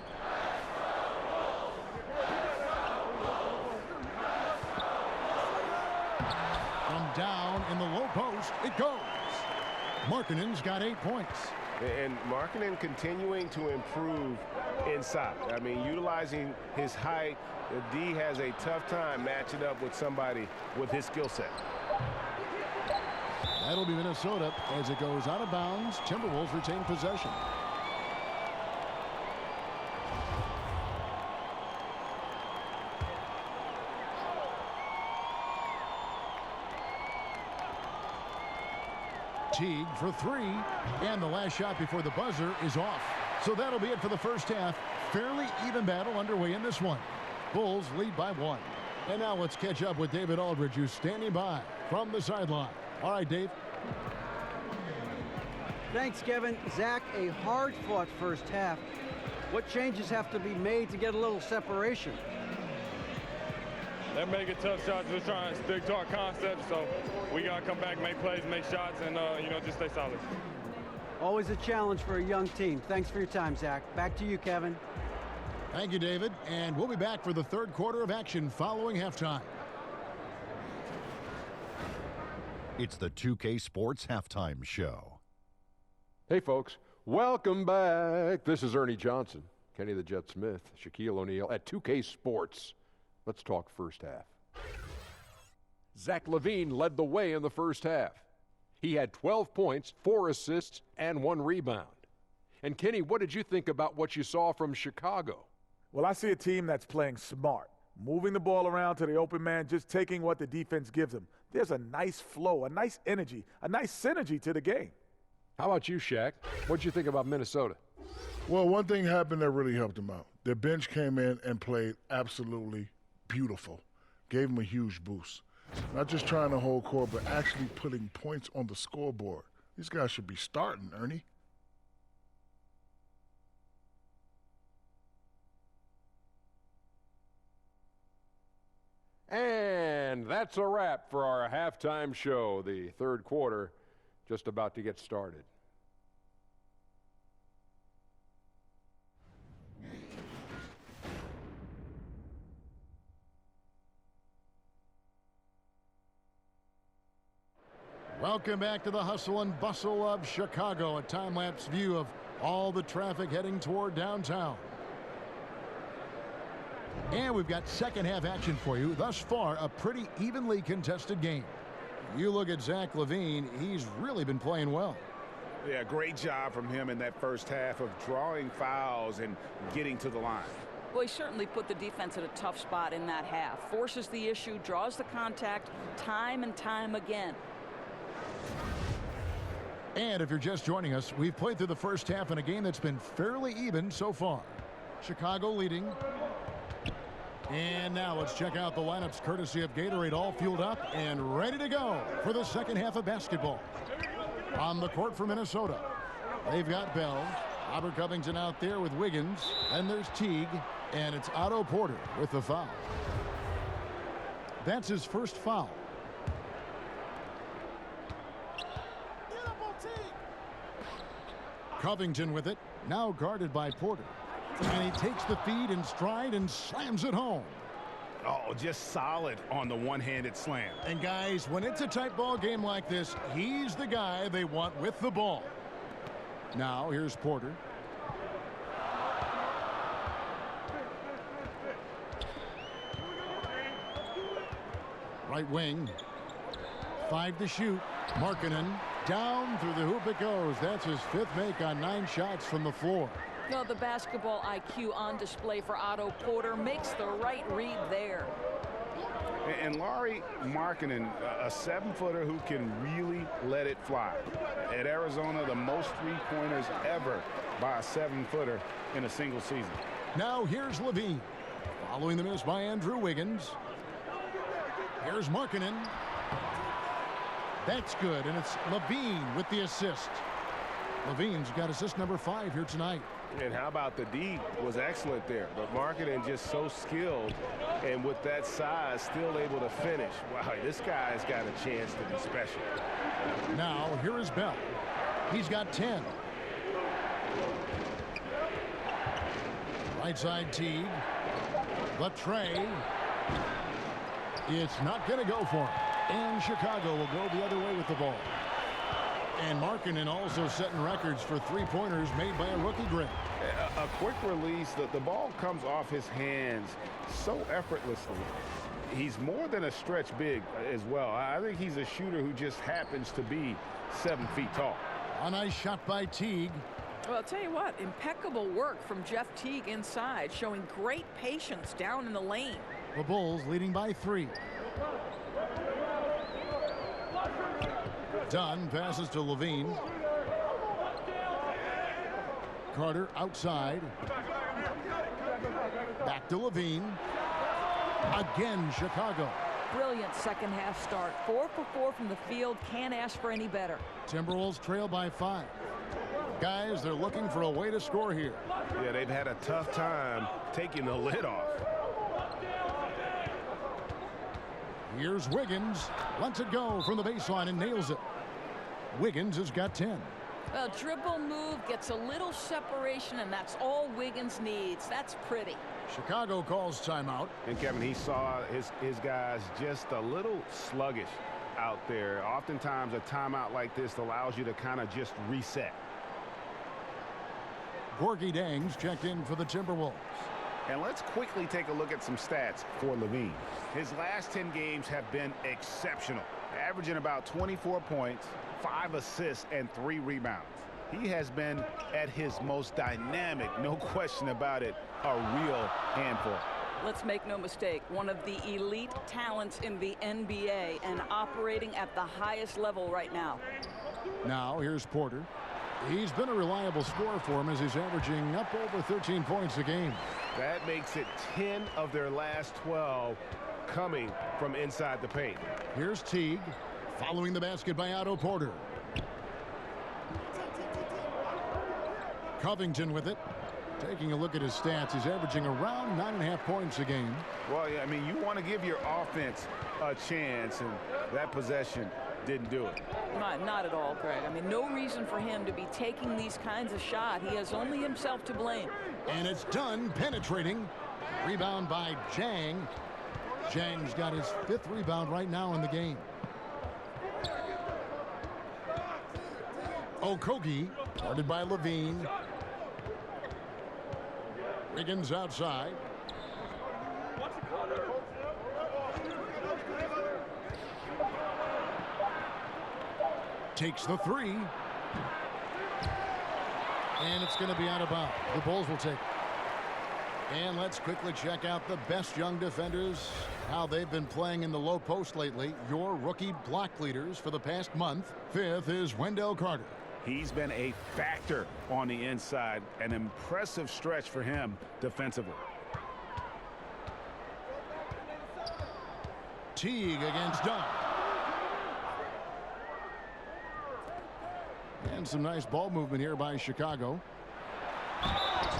From down in the low post, it goes. Markkanen's got 8 points. And Markkanen continuing to improve inside. I mean, utilizing his height. The D has a tough time matching up with somebody with his skill set. That'll be Minnesota as it goes out of bounds. Timberwolves retain possession. Teague for 3, and the last shot before the buzzer is off. So that'll be it for the first half. Fairly even battle underway in this one. Bulls lead by 1. And now let's catch up with David Aldridge, who's standing by from the sideline. All right, Dave. Thanks, Kevin. Zach, a hard-fought first half. What changes have to be made to get a little separation? They're making tough shots. They're trying to stick to our concept, so we got to come back, make plays, make shots, and, just stay solid. Always a challenge for a young team. Thanks for your time, Zach. Back to you, Kevin. Thank you, David. And we'll be back for the third quarter of action following halftime. It's the 2K Sports Halftime Show. Hey, folks. Welcome back. This is Ernie Johnson, Kenny the Jet Smith, Shaquille O'Neal at 2K Sports. Let's talk first half. Zach LaVine led the way in the first half. He had 12 points, 4 assists, and 1 rebound. And Kenny, what did you think about what you saw from Chicago? Well, I see a team that's playing smart. moving the ball around to the open man, just taking what the defense gives him. There's a nice flow, a nice energy, a nice synergy to the game. How about you, Shaq? What'd you think about Minnesota? Well, one thing happened that really helped them out. Their bench came in and played absolutely beautiful. Gave them a huge boost. Not just trying to hold court, but actually putting points on the scoreboard. These guys should be starting, Ernie. And that's a wrap for our halftime show. The third quarter just about to get started. Welcome back to the hustle and bustle of Chicago, a time-lapse view of all the traffic heading toward downtown. And we've got second half action for you. Thus far, a pretty evenly contested game. You look at Zach LaVine, he's really been playing well. Yeah, great job from him in that first half of drawing fouls and getting to the line. Well, he certainly put the defense in a tough spot in that half. Forces the issue, draws the contact time and time again. And if you're just joining us, we've played through the first half in a game that's been fairly even so far. Chicago leading. And now let's check out the lineups courtesy of Gatorade, all fueled up and ready to go for the second half of basketball. On the court for Minnesota, they've got Bell, Robert Covington out there with Wiggins, and there's Teague, and it's Otto Porter with the foul. That's his first foul. Covington with it, now guarded by Porter. And he takes the feed in stride and slams it home. Oh, just solid on the one-handed slam. And guys, when it's a tight ball game like this, he's the guy they want with the ball. Now here's Porter. Right wing. 5 to shoot. Markkanen down through the hoop it goes. That's his 5th make on 9 shots from the floor. No, the basketball IQ on display for Otto Porter, makes the right read there. And Lauri Markkanen, a 7-footer who can really let it fly. At Arizona, the most 3-pointers ever by a 7-footer in a single season. Now here's LaVine. Following the miss by Andrew Wiggins. Here's Markkanen. That's good, and it's LaVine with the assist. LaVine's got assist number 5 here tonight. And how about the D was excellent there, but Markkanen just so skilled, and with that size, still able to finish. Wow, this guy's got a chance to be special. Now, here is Bell. He's got 10. Right side Teague. The tray. It's not going to go for him. And Chicago will go the other way with the ball. And Markkanen also setting records for 3-pointers made by a rookie grade. A quick release, the ball comes off his hands so effortlessly. He's more than a stretch big as well. I think he's a shooter who just happens to be 7 feet tall. A nice shot by Teague. Well, I'll tell you what, impeccable work from Jeff Teague inside, showing great patience down in the lane. The Bulls leading by 3. Dunn passes to LaVine. Carter outside. Back to LaVine. Again, Chicago. Brilliant second half start. 4 for 4 from the field. Can't ask for any better. Timberwolves trail by 5. Guys, they're looking for a way to score here. Yeah, they've had a tough time taking the lid off. Here's Wiggins. Lets it go from the baseline and nails it. Wiggins has got 10. A dribble move, gets a little separation, and that's all Wiggins needs. That's pretty. Chicago calls timeout. And Kevin, he saw his guys just a little sluggish out there. Oftentimes a timeout like this allows you to kind of just reset. Gorgie Dangs checked in for the Timberwolves. And let's quickly take a look at some stats for LaVine. His last 10 games have been exceptional, averaging about 24 points, 5 assists, and 3 rebounds. He has been at his most dynamic, no question about it, a real handful. Let's make no mistake, one of the elite talents in the NBA and operating at the highest level right now. Now here's Porter. He's been a reliable scorer for him as he's averaging up over 13 points a game. That makes it 10 of their last 12 coming from inside the paint. Here's Teague following the basket by Otto Porter. Covington with it. Taking a look at his stats, he's averaging around 9.5 points a game. Well, yeah, I mean, you want to give your offense a chance, and that possession didn't do it. Not at all, Greg. I mean, no reason for him to be taking these kinds of shots. He has only himself to blame. And it's done penetrating. Rebound by Jang. Jang's got his 5th rebound right now in the game. Okogie, guarded by Levine. Wiggins outside. Takes the 3. And it's going to be out of bounds. The Bulls will take it. And let's quickly check out the best young defenders, how they've been playing in the low post lately. Your rookie block leaders for the past month. 5th is Wendell Carter. He's been a factor on the inside. An impressive stretch for him defensively. Teague against Dunn. And some nice ball movement here by Chicago.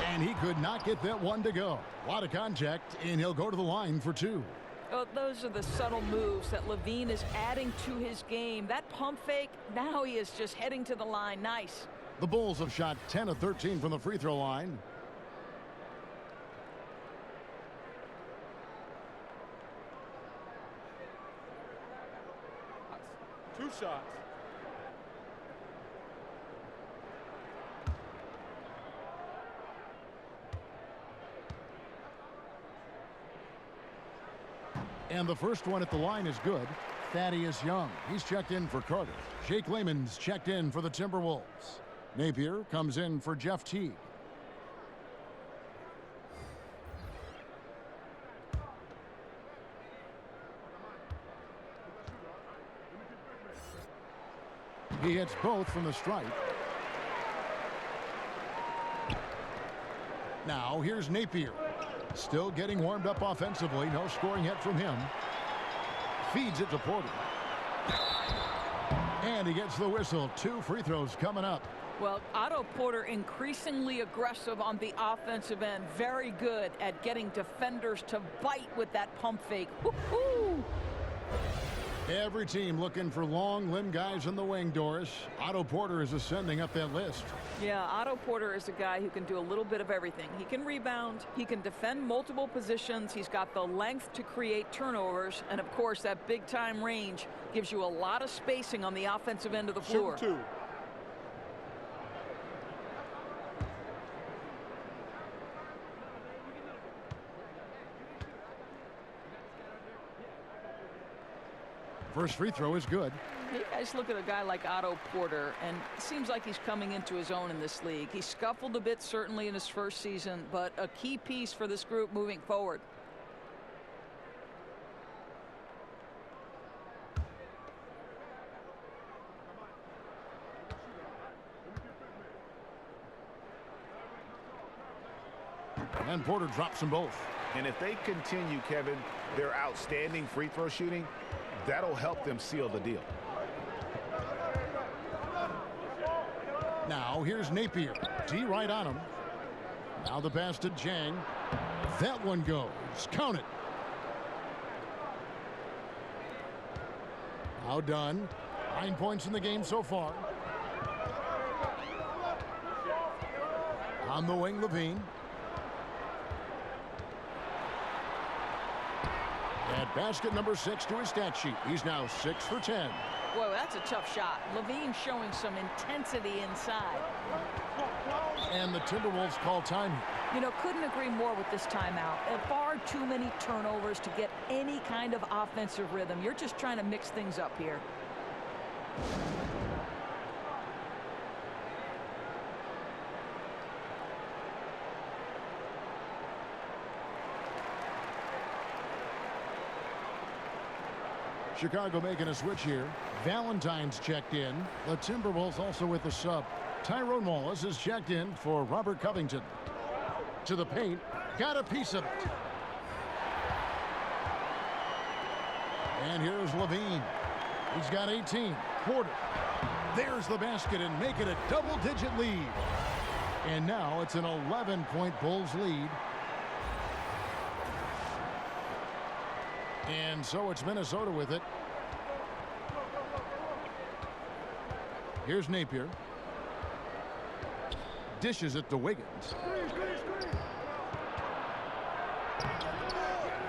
And he could not get that one to go. A lot of contact, and he'll go to the line for 2. Oh, those are the subtle moves that Levine is adding to his game. That pump fake, now he is just heading to the line. Nice. The Bulls have shot 10 of 13 from the free throw line. Two shots. And the first one at the line is good. Thaddeus Young, he's checked in for Carter. Jake Layman's checked in for the Timberwolves. Napier comes in for Jeff Teague. He hits both from the stripe. Now here's Napier. Still getting warmed up offensively. No scoring yet from him. Feeds it to Porter. And he gets the whistle. 2 free throws coming up. Well, Otto Porter increasingly aggressive on the offensive end. Very good at getting defenders to bite with that pump fake. Woo-hoo! Every team looking for long limb guys in the wing, Doris. Otto Porter is ascending up that list. Yeah, Otto Porter is a guy who can do a little bit of everything. He can rebound, he can defend multiple positions, he's got the length to create turnovers, and of course that big time range gives you a lot of spacing on the offensive end of the floor. Shoot 2. First free throw is good. You guys look at a guy like Otto Porter, and it seems like he's coming into his own in this league. He scuffled a bit certainly in his first season, but a key piece for this group moving forward. And Porter drops them both. And if they continue, Kevin, their outstanding free throw shooting, that'll help them seal the deal. Now here's Napier. D right on him. Now the pass to Jang. That one goes. Count it. Now done. 9 points in the game so far. On the wing, Levine. At basket number 6 to his stat sheet. He's now 6 for 10. Whoa, that's a tough shot. Levine showing some intensity inside. And the Timberwolves call time. You know, couldn't agree more with this timeout. Far too many turnovers to get any kind of offensive rhythm. You're just trying to mix things up here. Chicago making a switch here. Valentine's checked in. The Timberwolves also with the sub. Tyrone Wallace is checked in for Robert Covington. To the paint. Got a piece of it. And here's Levine. He's got 18. Porter. There's the basket and make it a double-digit lead. And now it's an 11-point Bulls lead. And so it's Minnesota with it. Here's Napier. Dishes it to Wiggins.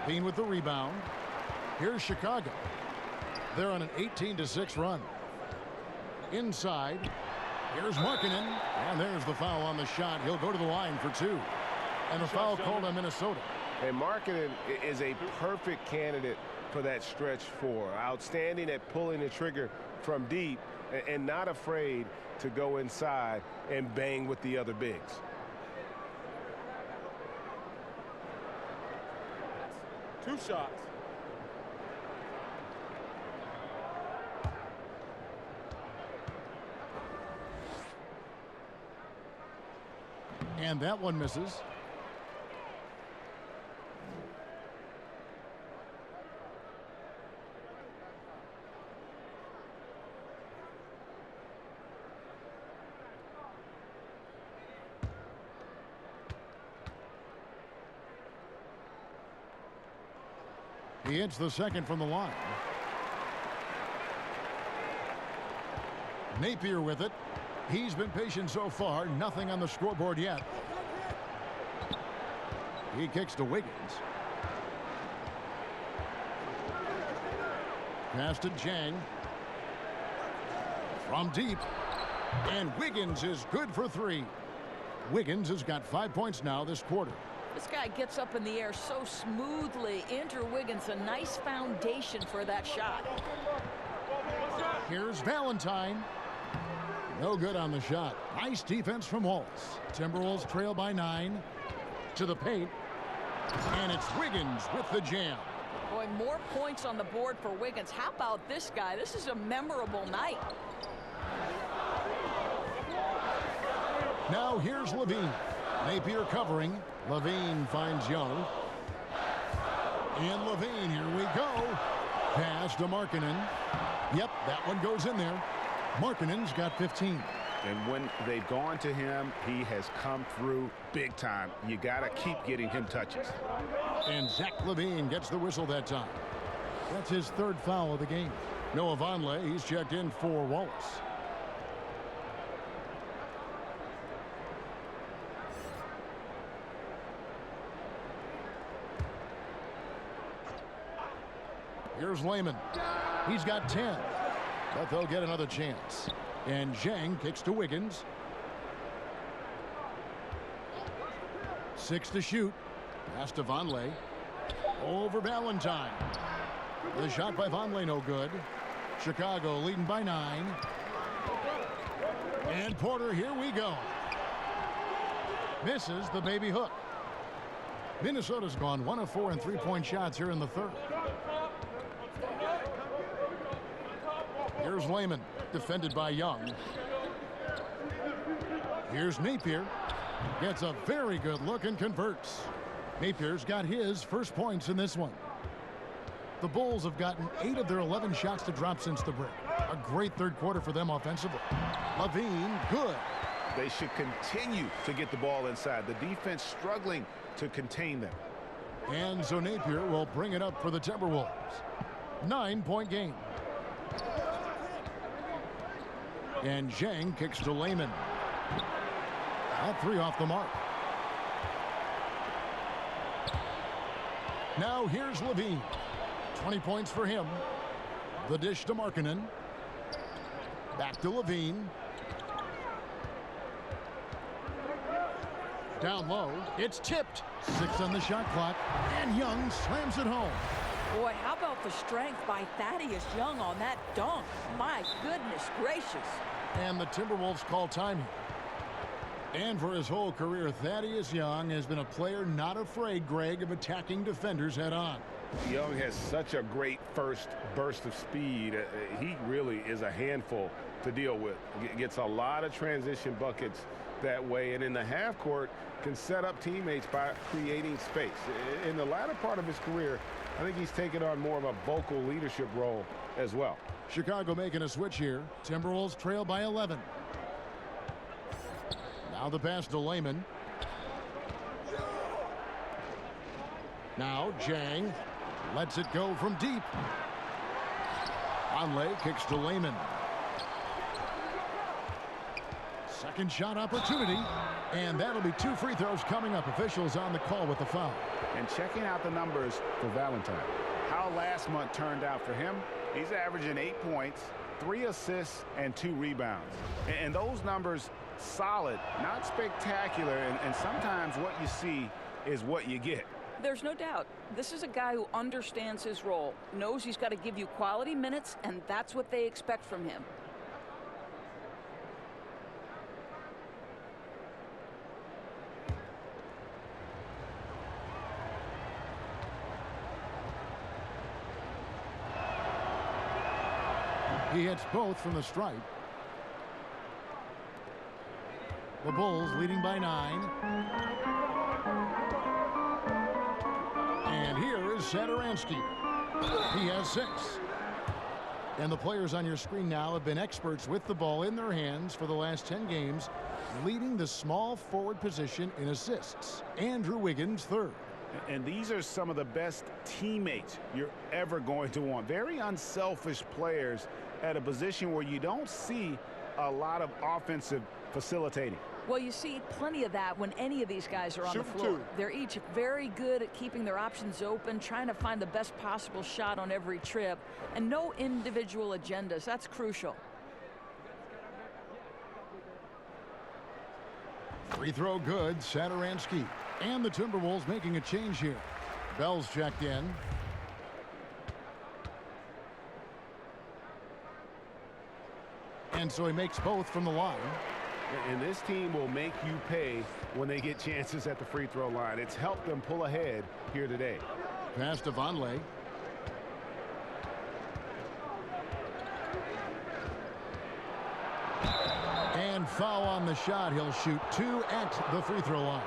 Bean with the rebound. Here's Chicago. They're on an 18-6 run. Inside. Here's Markkanen. And there's the foul on the shot. He'll go to the line for 2. And a foul called on Minnesota. And Markkanen is a perfect candidate for that stretch 4. Outstanding at pulling the trigger from deep and not afraid to go inside and bang with the other bigs. Two shots. And that one misses. He hits the second from the line. Napier with it. He's been patient so far. Nothing on the scoreboard yet. He kicks to Wiggins. Pass to Jang. From deep. And Wiggins is good for 3. Wiggins has got 5 points now this quarter. This guy gets up in the air so smoothly. Andrew Wiggins, a nice foundation for that shot. Here's Valentine. No good on the shot. Nice defense from Wallace. Timberwolves trail by 9. To the paint. And it's Wiggins with the jam. Boy, more points on the board for Wiggins. How about this guy? This is a memorable night. Now here's Levine. Napier covering. Levine finds Young. And Levine, here we go. Pass to Markkanen. Yep, that one goes in there. Markkanen's got 15. And when they've gone to him, he has come through big time. You got to keep getting him touches. And Zach Levine gets the whistle that time. That's his 3rd foul of the game. Noah Vonleh, he's checked in for Wallace. Here's Layman. He's got 10. But they'll get another chance. And Zhang kicks to Wiggins. 6 to shoot. Pass to Vonleh. Over Valentine. The shot by Vonleh no good. Chicago leading by 9. And Porter, here we go. Misses the baby hook. Minnesota's gone 1 of 4 in 3-point shots here in the 3rd. Here's Layman, defended by Young. Here's Napier. Gets a very good look and converts. Napier's got his first points in this one. The Bulls have gotten 8 of their 11 shots to drop since the break. A great 3rd quarter for them offensively. Levine, good. They should continue to get the ball inside. The defense struggling to contain them. And so Napier will bring it up for the Timberwolves. 9-point game. And Zhang kicks to Layman. All 3 off the mark. Now here's Levine. 20 points for him. The dish to Markkanen. Back to Levine. Down low. It's tipped. 6 on the shot clock. And Young slams it home. Boy, how about the strength by Thaddeus Young on that dunk? My goodness gracious. And the Timberwolves call time here. And for his whole career, Thaddeus Young has been a player not afraid, Greg, of attacking defenders head on. Young has such a great first burst of speed. He really is a handful to deal with. Gets a lot of transition buckets that way, and in the half court can set up teammates by creating space. In the latter part of his career, I think he's taken on more of a vocal leadership role as well. Chicago making a switch here. Timberwolves trail by 11. Now the pass to Layman. Now Jang lets it go from deep. Conley kicks to Layman. Second shot opportunity, and that'll be 2 free throws coming up. Officials on the call with the foul. And checking out the numbers for Valentine. How last month turned out for him, he's averaging 8 points, 3 assists, and 2 rebounds. And those numbers, solid, not spectacular, and sometimes what you see is what you get. There's no doubt. This is a guy who understands his role, knows he's got to give you quality minutes, and that's what they expect from him. He hits both from the stripe. The Bulls leading by 9. And here is Satoransky. He has 6. And the players on your screen now have been experts with the ball in their hands for the last 10 games, leading the small forward position in assists. Andrew Wiggins, 3rd. And these are some of the best teammates you're ever going to want. Very unselfish players at a position where you don't see a lot of offensive facilitating. Well, you see plenty of that when any of these guys are on the Shoot floor. 2. They're each very good at keeping their options open, trying to find the best possible shot on every trip, and no individual agendas. That's crucial. Free throw good, Satoransky. And the Timberwolves making a change here. Bell's checked in. And so he makes both from the line. And this team will make you pay when they get chances at the free throw line. It's helped them pull ahead here today. Pass to Vonleh. And foul on the shot. He'll shoot 2 at the free throw line.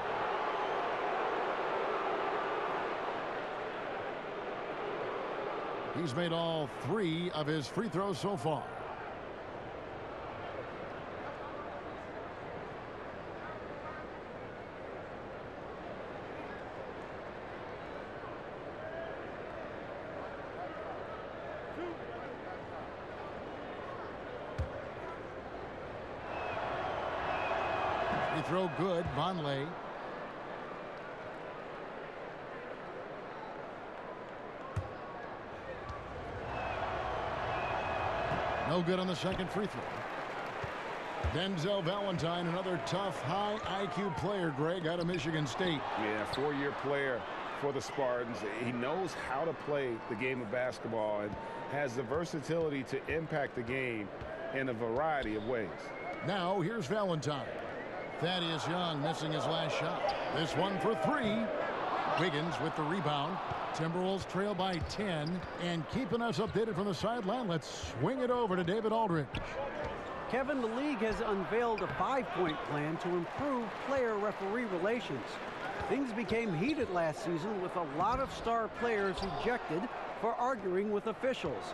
He's made all 3 of his free throws so far. Free throw good, Vonleh. No good on the second free throw. Denzel Valentine, another tough, high IQ player, Greg, out of Michigan State. Yeah, 4-year player for the Spartans. He knows how to play the game of basketball and has the versatility to impact the game in a variety of ways. Now here's Valentine. Thaddeus Young missing his last shot. This one for 3. Wiggins with the rebound. Timberwolves trail by 10. And keeping us updated from the sideline, let's swing it over to David Aldridge. Kevin, the league has unveiled a 5-point plan to improve player-referee relations. Things became heated last season with a lot of star players ejected for arguing with officials.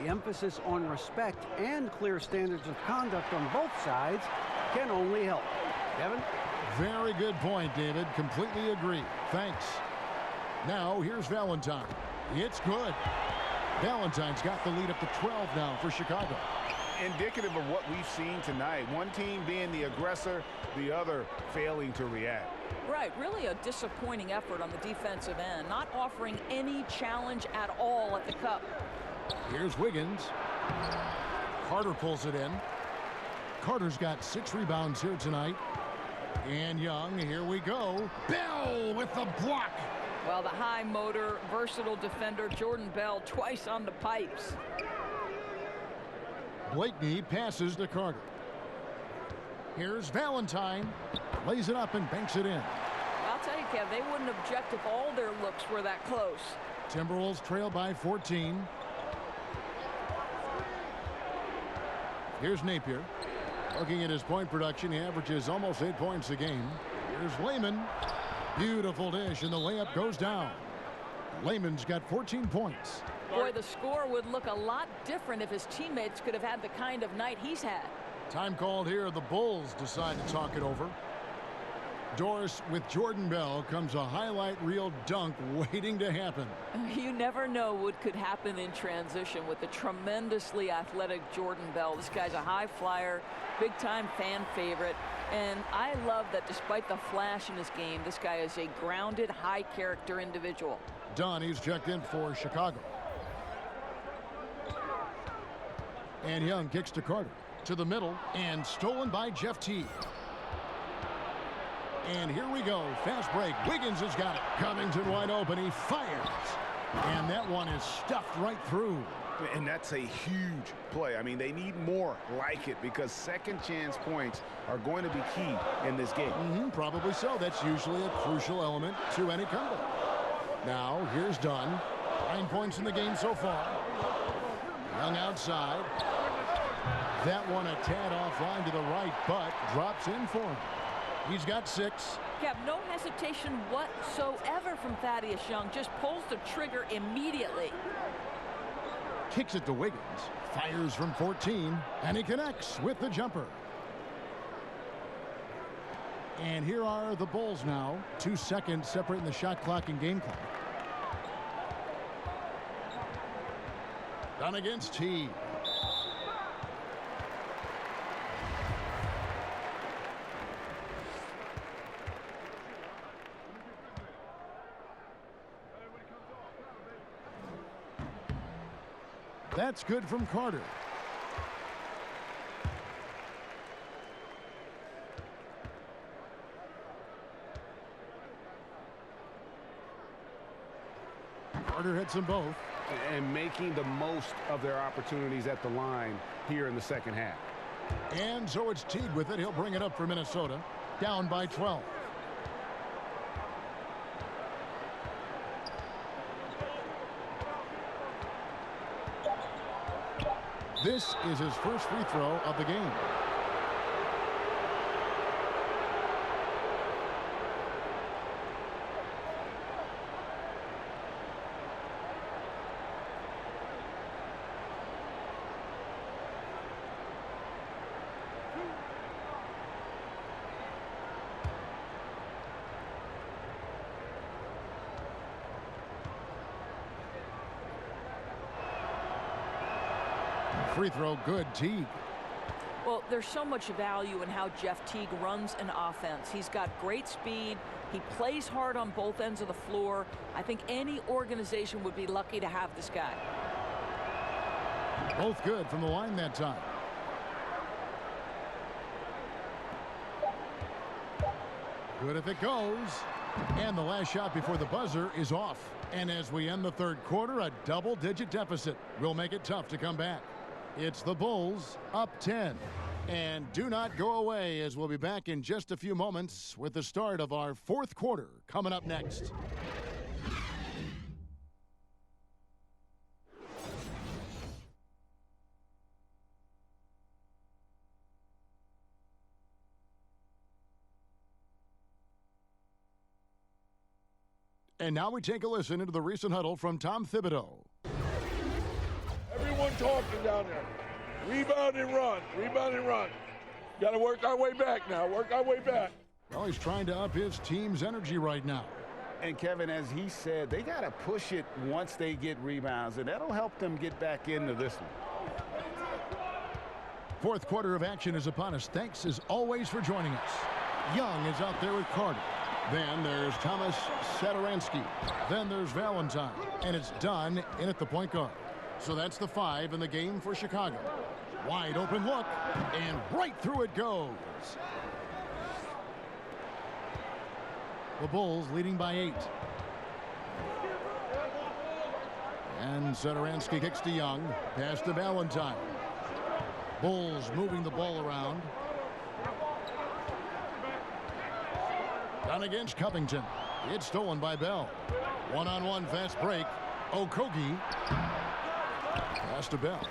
The emphasis on respect and clear standards of conduct on both sides can only help. Kevin? Very good point, David. Completely agree. Thanks. Now, here's Valentine. It's good. Valentine's got the lead up to 12 now for Chicago. Indicative of what we've seen tonight. One team being the aggressor, the other failing to react. Right, really a disappointing effort on the defensive end, not offering any challenge at all at the cup. Here's Wiggins. Carter pulls it in. Carter's got 6 rebounds here tonight. And Young, here we go. Bell with the block. Well, the high motor, versatile defender, Jordan Bell, twice on the pipes. Blakeney passes to Carter. Here's Valentine. Lays it up and banks it in. I'll tell you, Kev, they wouldn't object if all their looks were that close. Timberwolves trail by 14. Here's Napier. Looking at his point production, he averages almost 8 points a game. Here's Lehman. Beautiful dish, and the layup goes down. Lehman's got 14 points. Boy, the score would look a lot different if his teammates could have had the kind of night he's had. Time called here. The Bulls decide to talk it over. Doris, with Jordan Bell comes a highlight reel dunk waiting to happen. You never know what could happen in transition with the tremendously athletic Jordan Bell. This guy's a high flyer, big-time fan favorite, and I love that despite the flash in his game, this guy is a grounded, high-character individual. Dunn, he's checked in for Chicago. And Young kicks to Carter. To the middle, and stolen by Jeff Teague. And here we go. Fast break. Wiggins has got it. Covington wide open. He fires. And that one is stuffed right through. And that's a huge play. I mean, they need more like it because second chance points are going to be key in this game. Probably so. That's usually a crucial element to any comeback. Now, here's Dunn. 9 points in the game so far. Young outside. That one a tad offline to the right, but drops in for him. He's got 6. Kev, no hesitation whatsoever from Thaddeus Young. Just pulls the trigger immediately. Kicks it to Wiggins. Fires from 14, and he connects with the jumper. And here are the Bulls now. 2 seconds separating the shot clock and game clock. Done against Teague. That's good from Carter. Carter hits them both. And making the most of their opportunities at the line here in the second half. And so it's Teague with it. He'll bring it up for Minnesota. Down by 12. This is his first free throw of the game. Free throw good. Teague. Well, there's so much value in how Jeff Teague runs an offense. He's got great speed. He plays hard on both ends of the floor. I think any organization would be lucky to have this guy. Both good from the line that time. Good if it goes. And the last shot before the buzzer is off. And as we end the third quarter, a double-digit deficit will make it tough to come back. It's the Bulls up 10. And do not go away, as we'll be back in just a few moments with the start of our fourth quarter coming up next. And now we take a listen into the recent huddle from Tom Thibodeau. Everyone talking down there. Rebound and run. Rebound and run. Got to work our way back now. Work our way back. Well, he's trying to up his team's energy right now. And Kevin, as he said, they got to push it once they get rebounds, and that'll help them get back into this one. Fourth quarter of action is upon us. Thanks as always for joining us. Young is out there with Carter. Then there's Thomas Satoransky. Then there's Valentine. And it's Dunn in at the point guard. So that's the 5 in the game for Chicago. Wide open look, and right through it goes. The Bulls leading by 8. And Satoransky kicks to Young. Pass to Valentine. Bulls moving the ball around. Down against Covington. It's stolen by Bell. One-on-one fast break. Okogie. Pass to Bell.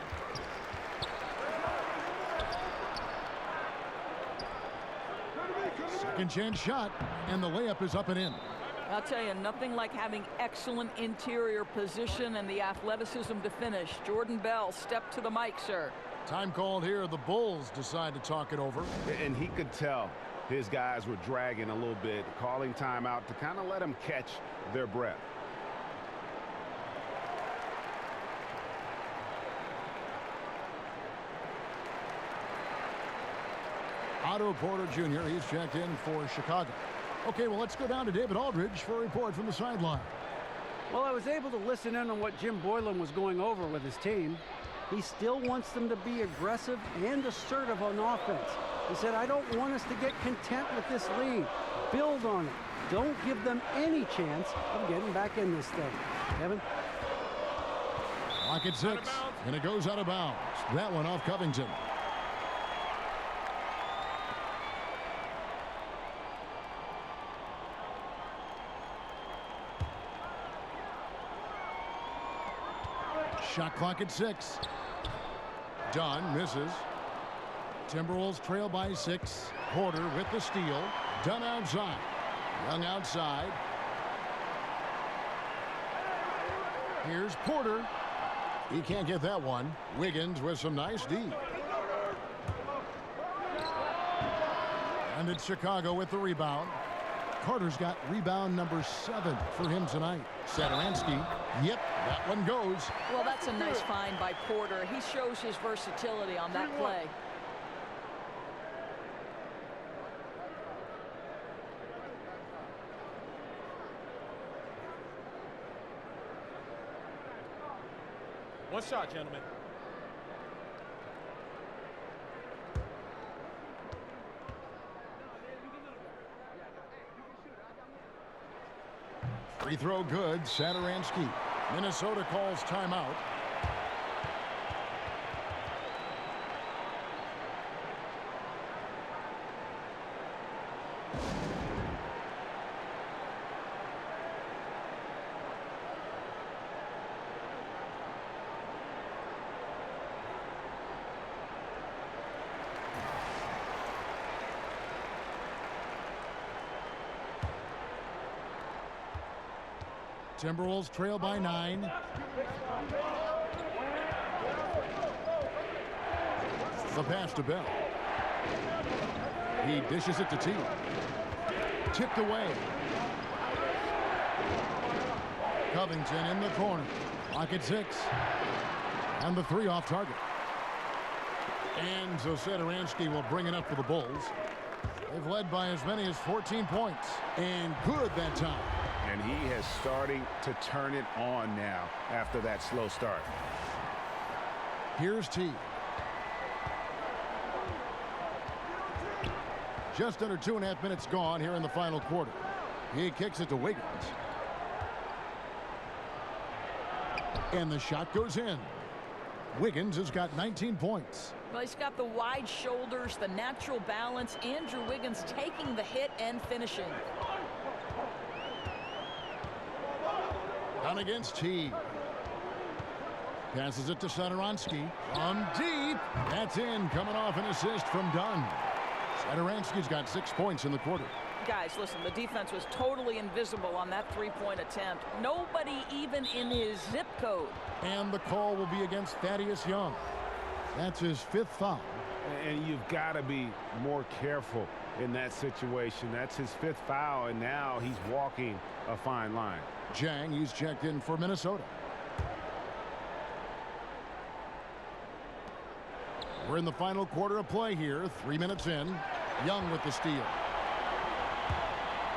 Second chance shot, and the layup is up and in. I'll tell you, nothing like having excellent interior position and the athleticism to finish. Jordan Bell, step to the mic, sir. Time called here. The Bulls decide to talk it over. And he could tell his guys were dragging a little bit, calling timeout to kind of let them catch their breath. Otto Porter Jr., he's checked in for Chicago. Okay, well, let's go down to David Aldridge for a report from the sideline. Well, I was able to listen in on what Jim Boylan was going over with his team. He still wants them to be aggressive and assertive on offense. He said, I don't want us to get content with this lead. Build on it. Don't give them any chance of getting back in this thing. Kevin? Clock at 6, and it goes out of bounds. That one off Covington. Shot clock at 6. Dunn misses. Timberwolves trail by 6. Porter with the steal. Dunn outside. Young outside. Here's Porter. He can't get that one. Wiggins with some nice D. And it's Chicago with the rebound. Carter's got rebound number 7 for him tonight. Satoransky. Yep, that one goes. Well, that's a nice find by Porter. He shows his versatility on that play. One shot, gentlemen. Free throw good. Satoransky. Minnesota calls timeout. Timberwolves trail by 9. The pass to Bell. He dishes it to T. Tipped away. Covington in the corner. Clock at 6. And the 3 off target. And so Satoransky will bring it up for the Bulls. They've led by as many as 14 points. And good that time. And he is starting to turn it on now after that slow start. Here's T. Just under 2.5 minutes gone here in the final quarter. He kicks it to Wiggins. And the shot goes in. Wiggins has got 19 points. Well, he's got the wide shoulders, the natural balance. Andrew Wiggins taking the hit and finishing. Down against T. Passes it to Satoransky. From deep. That's in. Coming off an assist from Dunn. Satoransky's got 6 points in the quarter. Guys, listen, the defense was totally invisible on that three-point attempt. Nobody even in his zip code. And the call will be against Thaddeus Young. That's his 5th foul. And you've got to be more careful in that situation. That's his 5th foul, and now he's walking a fine line. Jang, he's checked in for Minnesota. We're in the final quarter of play here. 3 minutes in. Young with the steal.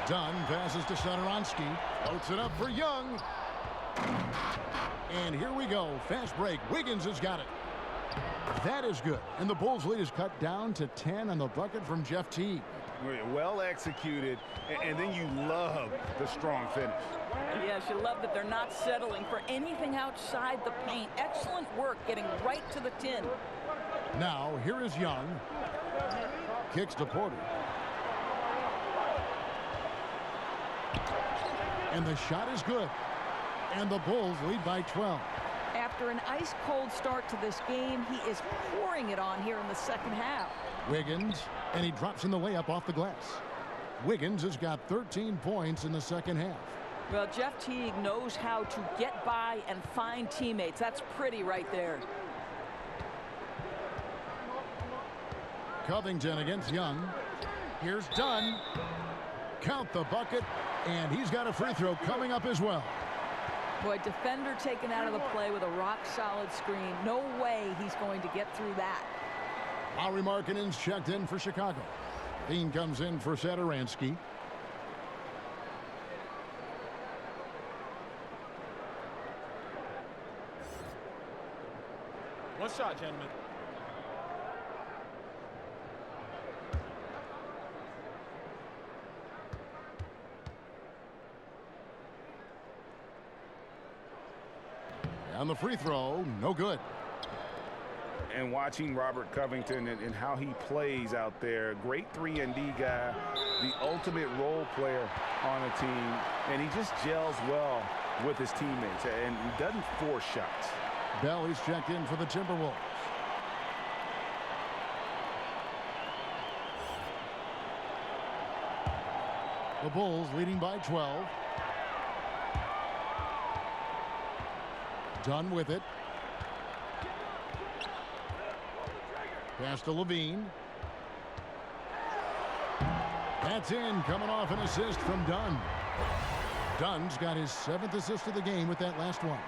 Dunn passes to Satoransky. Floats it up for Young. And here we go. Fast break. Wiggins has got it. That is good. And the Bulls lead is cut down to 10 on the bucket from Jeff Teague. Well executed, and then you love the strong finish. Yes, you love that they're not settling for anything outside the paint. Excellent work getting right to the tin. Now, here is Young. Kicks to Porter. And the shot is good. And the Bulls lead by 12. After an ice-cold start to this game, he is pouring it on here in the second half. Wiggins, and he drops in the layup off the glass. Wiggins has got 13 points in the second half. Well, Jeff Teague knows how to get by and find teammates. That's pretty right there. Covington against Young. Here's Dunn. Count the bucket, and he's got a free throw coming up as well. Boy, defender taken out of the play with a rock-solid screen. No way he's going to get through that. Lauri Markkanen's checked in for Chicago. Dean comes in for Satoransky. One shot, gentlemen. On the free throw, no good. And watching Robert Covington and how he plays out there, great 3-and-D guy, the ultimate role player on a team, and he just gels well with his teammates and he doesn't force shots. Bell is checked in for the Timberwolves. The Bulls leading by 12. Done with it. Pass to Levine. That's in, coming off an assist from Dunn. Dunn's got his 7th assist of the game with that last one.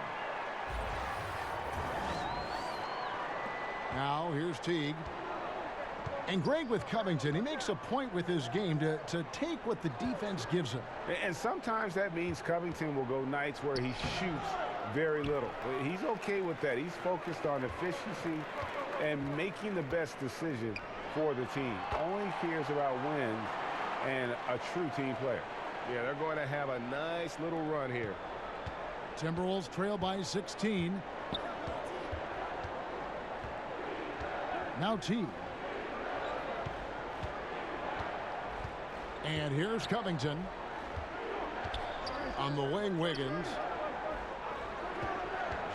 Now here's Teague. And Greg with Covington, he makes a point with his game to take what the defense gives him. And sometimes that means Covington will go nights where he shoots very little. He's okay with that. He's focused on efficiency and making the best decision for the team. Only cares about wins and a true team player. Yeah, they're going to have a nice little run here. Timberwolves trail by 16. Now Teague. And here's Covington. On the wing, Wiggins.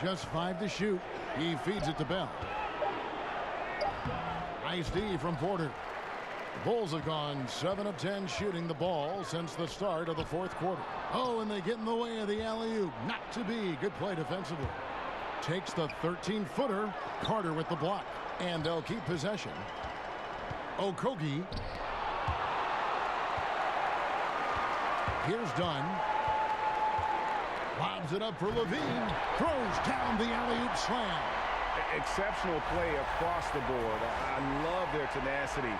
Just 5 to shoot. He feeds it to Bell. Nice D from Porter. The Bulls have gone 7 of 10 shooting the ball since the start of the 4th quarter. Oh, and they get in the way of the alley-oop. Not to be. Good play defensively. Takes the 13-footer. Carter with the block. And they'll keep possession. Okogie. Here's Dunn. Lobs it up for Levine. Throws down the alley-oop slam. Exceptional play across the board. I love their tenacity.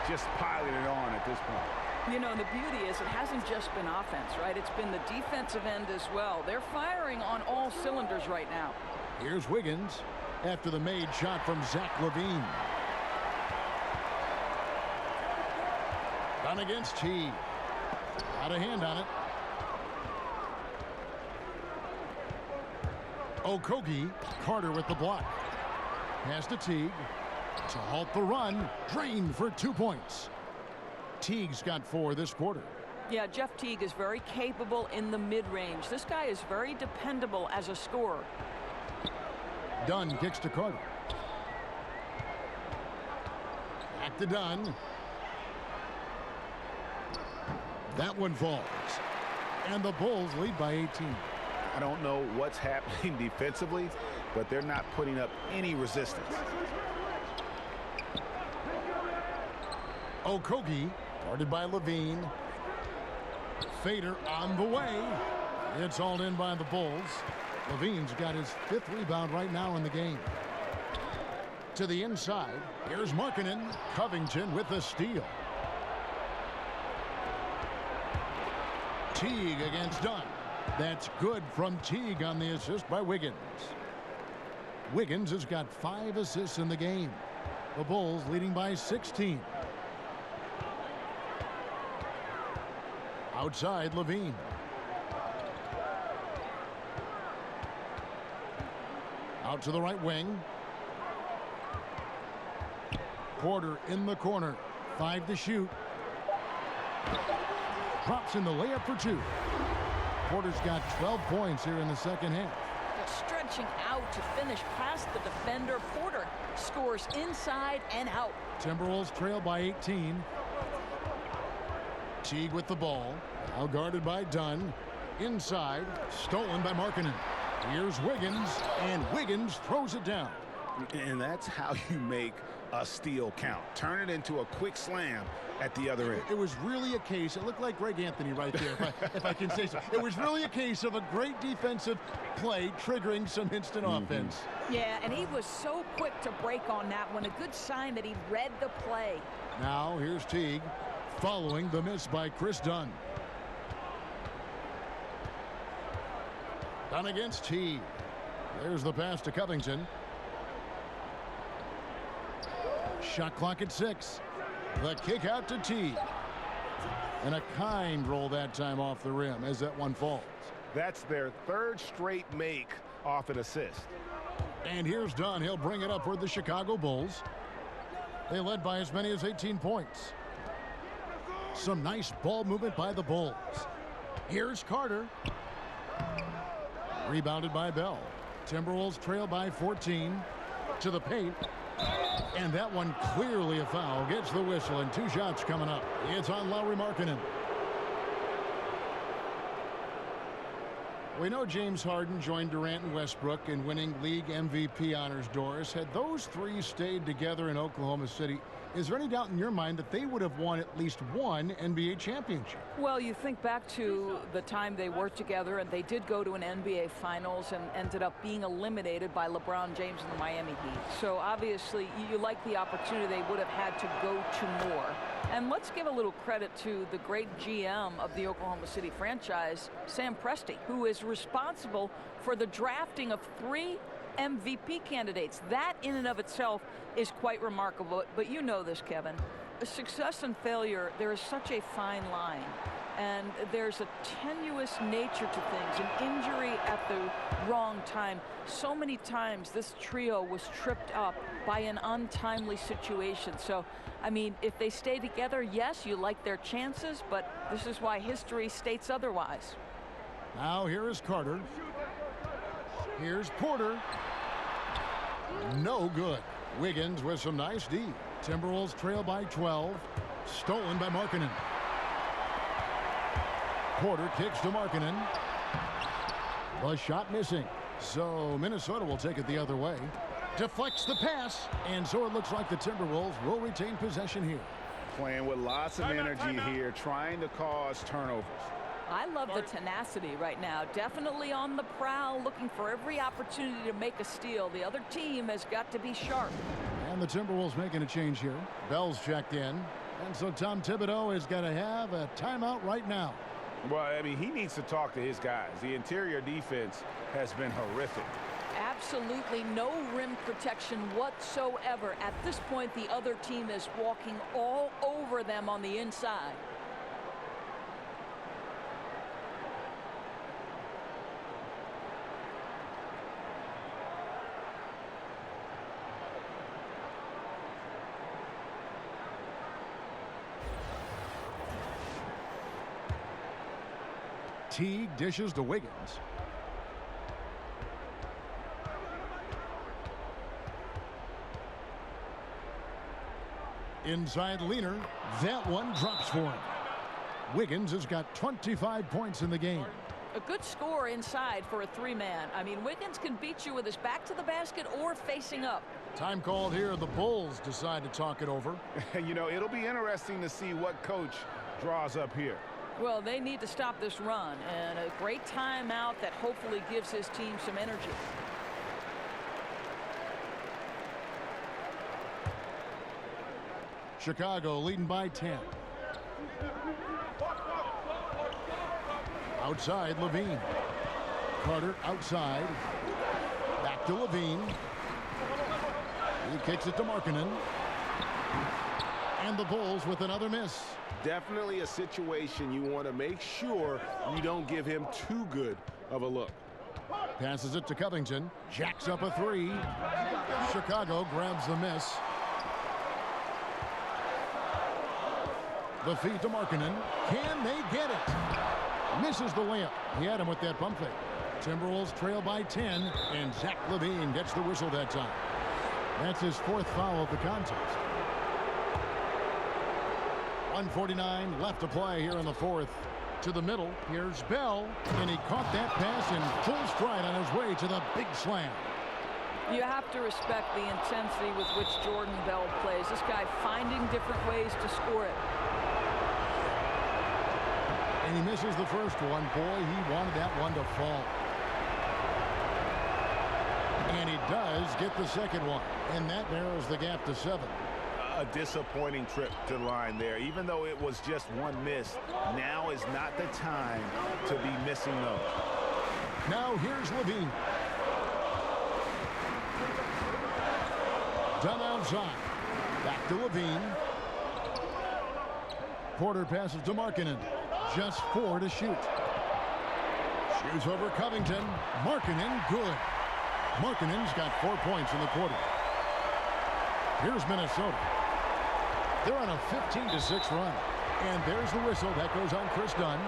Just piling it on at this point. You know, the beauty is it hasn't just been offense, right? It's been the defensive end as well. They're firing on all cylinders right now. Here's Wiggins after the made shot from Zach LaVine. Done against Teague. Got a hand on it. Okogie. Carter with the block. Pass to Teague. To halt the run. Drained for 2 points. Teague's got 4 this quarter. Yeah, Jeff Teague is very capable in the mid-range. This guy is very dependable as a scorer. Dunn kicks to Carter. Back to Dunn. That one falls. And the Bulls lead by 18. I don't know what's happening defensively, but they're not putting up any resistance. Okogie, guarded by Levine. Fader on the way. It's hauled in by the Bulls. Levine's got his 5th rebound right now in the game. To the inside, here's Markkanen. Covington with the steal. Teague against Dunn. That's good from Teague on the assist by Wiggins. Wiggins has got 5 assists in the game. The Bulls leading by 16. Outside, Levine. Out to the right wing. Porter in the corner. 5 to shoot. Drops in the layup for 2. Porter's got 12 points here in the second half. Stretching out to finish past the defender. Porter scores inside and out. Timberwolves trail by 18. Teague with the ball. Now guarded by Dunn. Inside. Stolen by Markkanen. Here's Wiggins. And Wiggins throws it down. And that's how you make a steal count. Turn it into a quick slam at the other end. It was really a case, it looked like Greg Anthony right there, if I can say so. It was really a case of a great defensive play triggering some instant offense. Yeah, and he was so quick to break on that one. A good sign that he read the play. Now here's Teague following the miss by Chris Dunn. Dunn against Teague. There's the pass to Covington. Shot clock at 6. The kick out to Teague. And a kind roll that time off the rim as that one falls. That's their third straight make off an assist. And here's Dunn. He'll bring it up for the Chicago Bulls. They led by as many as 18 points. Some nice ball movement by the Bulls. Here's Carter. Rebounded by Bell. Timberwolves trail by 14 to the paint. And that one clearly a foul. Gets the whistle and 2 shots coming up. It's on Lauri Markkanen. We know James Harden joined Durant and Westbrook in winning league MVP honors, Doris. Had those 3 stayed together in Oklahoma City, is there any doubt in your mind that they would have won at least one NBA championship? Well, you think back to the time they worked together, and they did go to an NBA Finals and ended up being eliminated by LeBron James and the Miami Heat. So obviously, you like the opportunity they would have had to go to more. And let's give a little credit to the great GM of the Oklahoma City franchise, Sam Presti, who is responsible for the drafting of 3 MVP candidates. That in and of itself is quite remarkable. But you know this, Kevin. Success and failure, there is such a fine line. And there's a tenuous nature to things, an injury at the wrong time. So many times this trio was tripped up by an untimely situation. So, I mean, if they stay together, yes, you like their chances, but this is why history states otherwise. Now here is Carter. Here's Porter. No good. Wiggins with some nice D. Timberwolves trail by 12. Stolen by Markkanen. Porter kicks to Markkanen. The shot missing. So Minnesota will take it the other way. Deflects the pass. And so it looks like the Timberwolves will retain possession here. Playing with lots of energy here, trying to cause turnovers. I love the tenacity right now. Definitely on the prowl, looking for every opportunity to make a steal. The other team has got to be sharp. And the Timberwolves making a change here. Bell's checked in. And so Tom Thibodeau is going to have a timeout right now. Well, I mean, he needs to talk to his guys. The interior defense has been horrific. Absolutely no rim protection whatsoever. At this point, the other team is walking all over them on the inside. Teague dishes to Wiggins. Inside Leaner. That one drops for him. Wiggins has got 25 points in the game. A good score inside for a 3-man. I mean, Wiggins can beat you with his back to the basket or facing up. Time called here. The Bulls decide to talk it over. You know, it'll be interesting to see what coach draws up here. Well, they need to stop this run, and a great timeout that hopefully gives his team some energy. Chicago leading by 10. Outside, Levine. Carter outside. Back to Levine. He kicks it to Markkanen. And the Bulls with another miss. Definitely a situation you want to make sure you don't give him too good of a look. Passes it to Covington. Jacks up a 3. Chicago grabs the miss. The feed to Markkanen. Can they get it? misses the layup. He had him with that pump fake. Timberwolves trail by 10, and Zach LaVine gets the whistle that time. That's his 4th foul of the contest. 1:49 left to play here in the 4th. To the middle, here's Bell, and he caught that pass in full stride on his way to the big slam. You have to respect the intensity with which Jordan Bell plays. This guy finding different ways to score it. And he misses the first one. Boy, he wanted that one to fall. And he does get the second one, and that narrows the gap to 7. A disappointing trip to the line there. Even though it was just one miss, now is not the time to be missing those. Now here's LaVine. Done outside. Back to LaVine. Porter passes to Markkanen. Just 4 to shoot. Shoots over Covington. Markkanen, good. Markkanen's got 4 points in the quarter. Here's Minnesota. They're on a 15-6 run. And there's the whistle. That goes on Chris Dunn.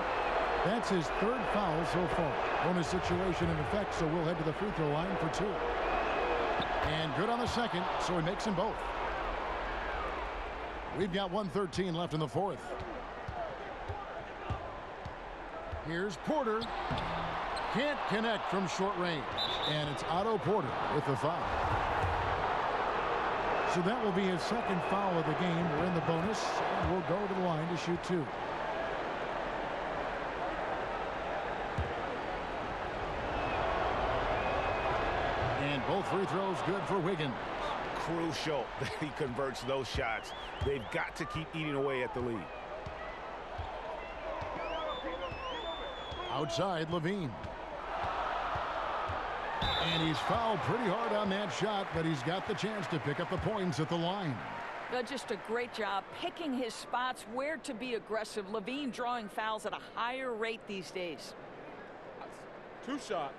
That's his 3rd foul so far. Bonus situation in effect, so we'll head to the free throw line for 2. And good on the second, so he makes them both. We've got 1:13 left in the 4th. Here's Porter. Can't connect from short range. And it's Otto Porter with the foul. So that will be his 2nd foul of the game. We're in the bonus, and we'll go to the line to shoot 2. And both free throws good for Wiggins. Crucial that he converts those shots. They've got to keep eating away at the lead. Outside, LaVine. And he's fouled pretty hard on that shot, but he's got the chance to pick up the points at the line. Just a great job picking his spots, where to be aggressive. LaVine drawing fouls at a higher rate these days. 2 shots.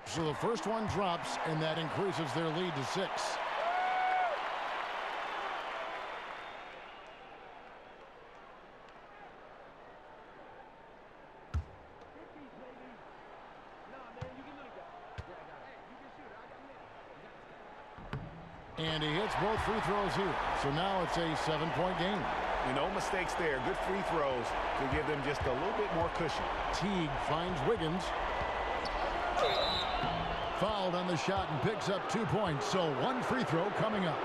So the first one drops, and that increases their lead to 6. And he hits both free throws here. So now it's a 7-point game. No mistakes there. Good free throws to give them just a little bit more cushion. Teague finds Wiggins. Fouled on the shot and picks up 2 points. So 1 free throw coming up.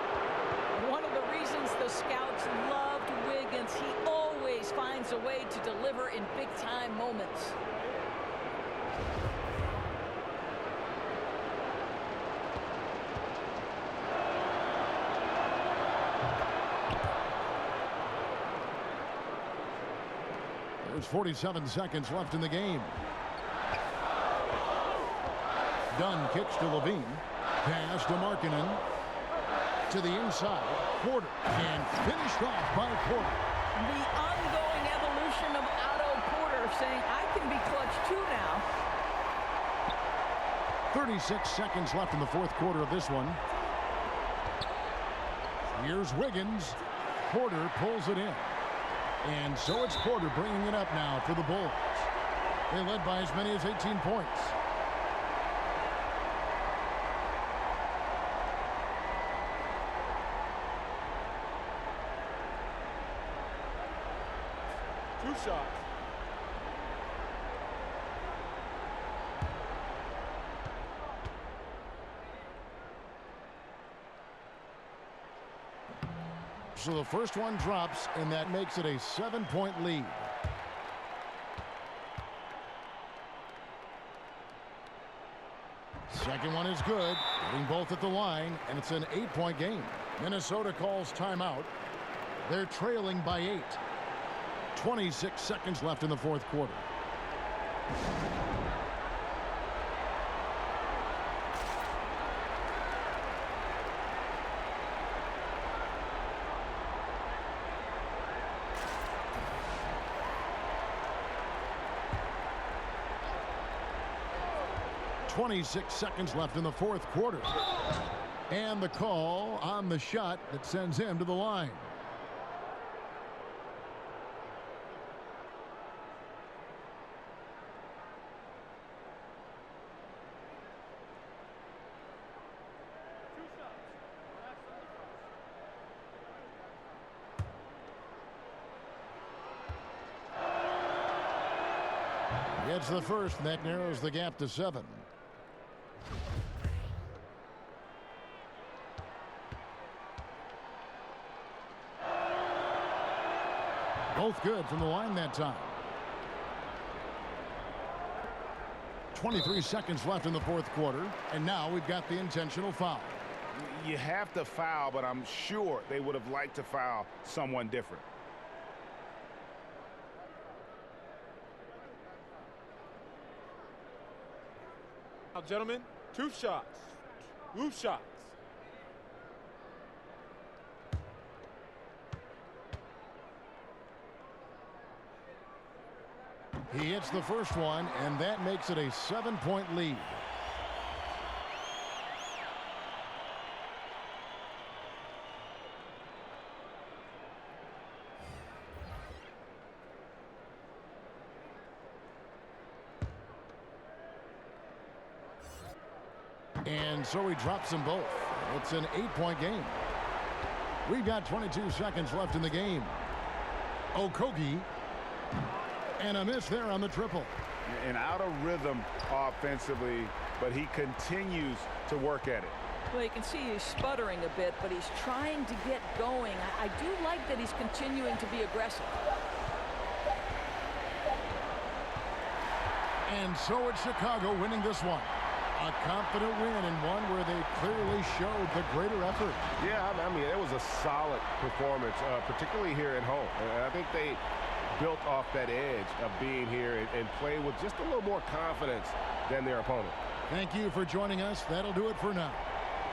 One of the reasons the scouts loved Wiggins, he always finds a way to deliver in big-time moments. There's 47 seconds left in the game. Dunn kicks to LaVine. Pass to Markkanen. To the inside. Porter. And finished off by Porter. The ongoing evolution of Otto Porter saying, I can be clutch too now. 36 seconds left in the 4th quarter of this one. Here's Wiggins. Porter pulls it in. And so it's Porter bringing it up now for the Bulls. They led by as many as 18 points. Two shots. So the first one drops, and that makes it a 7-point lead. Second one is good, getting both at the line, and it's an 8-point game. Minnesota calls timeout. They're trailing by 8. 26 seconds left in the 4th quarter. 26 seconds left in the fourth quarter. And the call on the shot that sends him to the line. Gets the first, and that narrows the gap to 7. Both good from the line that time. 23 seconds left in the fourth quarter, and now we've got the intentional foul. You have to foul, but I'm sure they would have liked to foul someone different. Now, gentlemen, 2 shots. 2 shots. He hits the first one, and that makes it a 7-point lead. And so he drops them both. It's an 8-point game. We've got 22 seconds left in the game. Okogie. And a miss there on the triple. And out of rhythm offensively, but he continues to work at it. Well, you can see he's sputtering a bit, but he's trying to get going. I do like that he's continuing to be aggressive. And so it's Chicago winning this one. A confident win, and one where they clearly showed the greater effort. Yeah, I mean, it was a solid performance, particularly here at home. And I think they built off that edge of being here and play with just a little more confidence than their opponent. Thank you for joining us. That'll do it for now.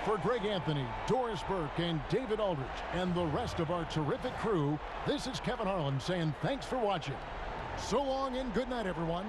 For Greg Anthony, Doris Burke, and David Aldridge, and the rest of our terrific crew, this is Kevin Harlan saying thanks for watching. So long and good night, everyone.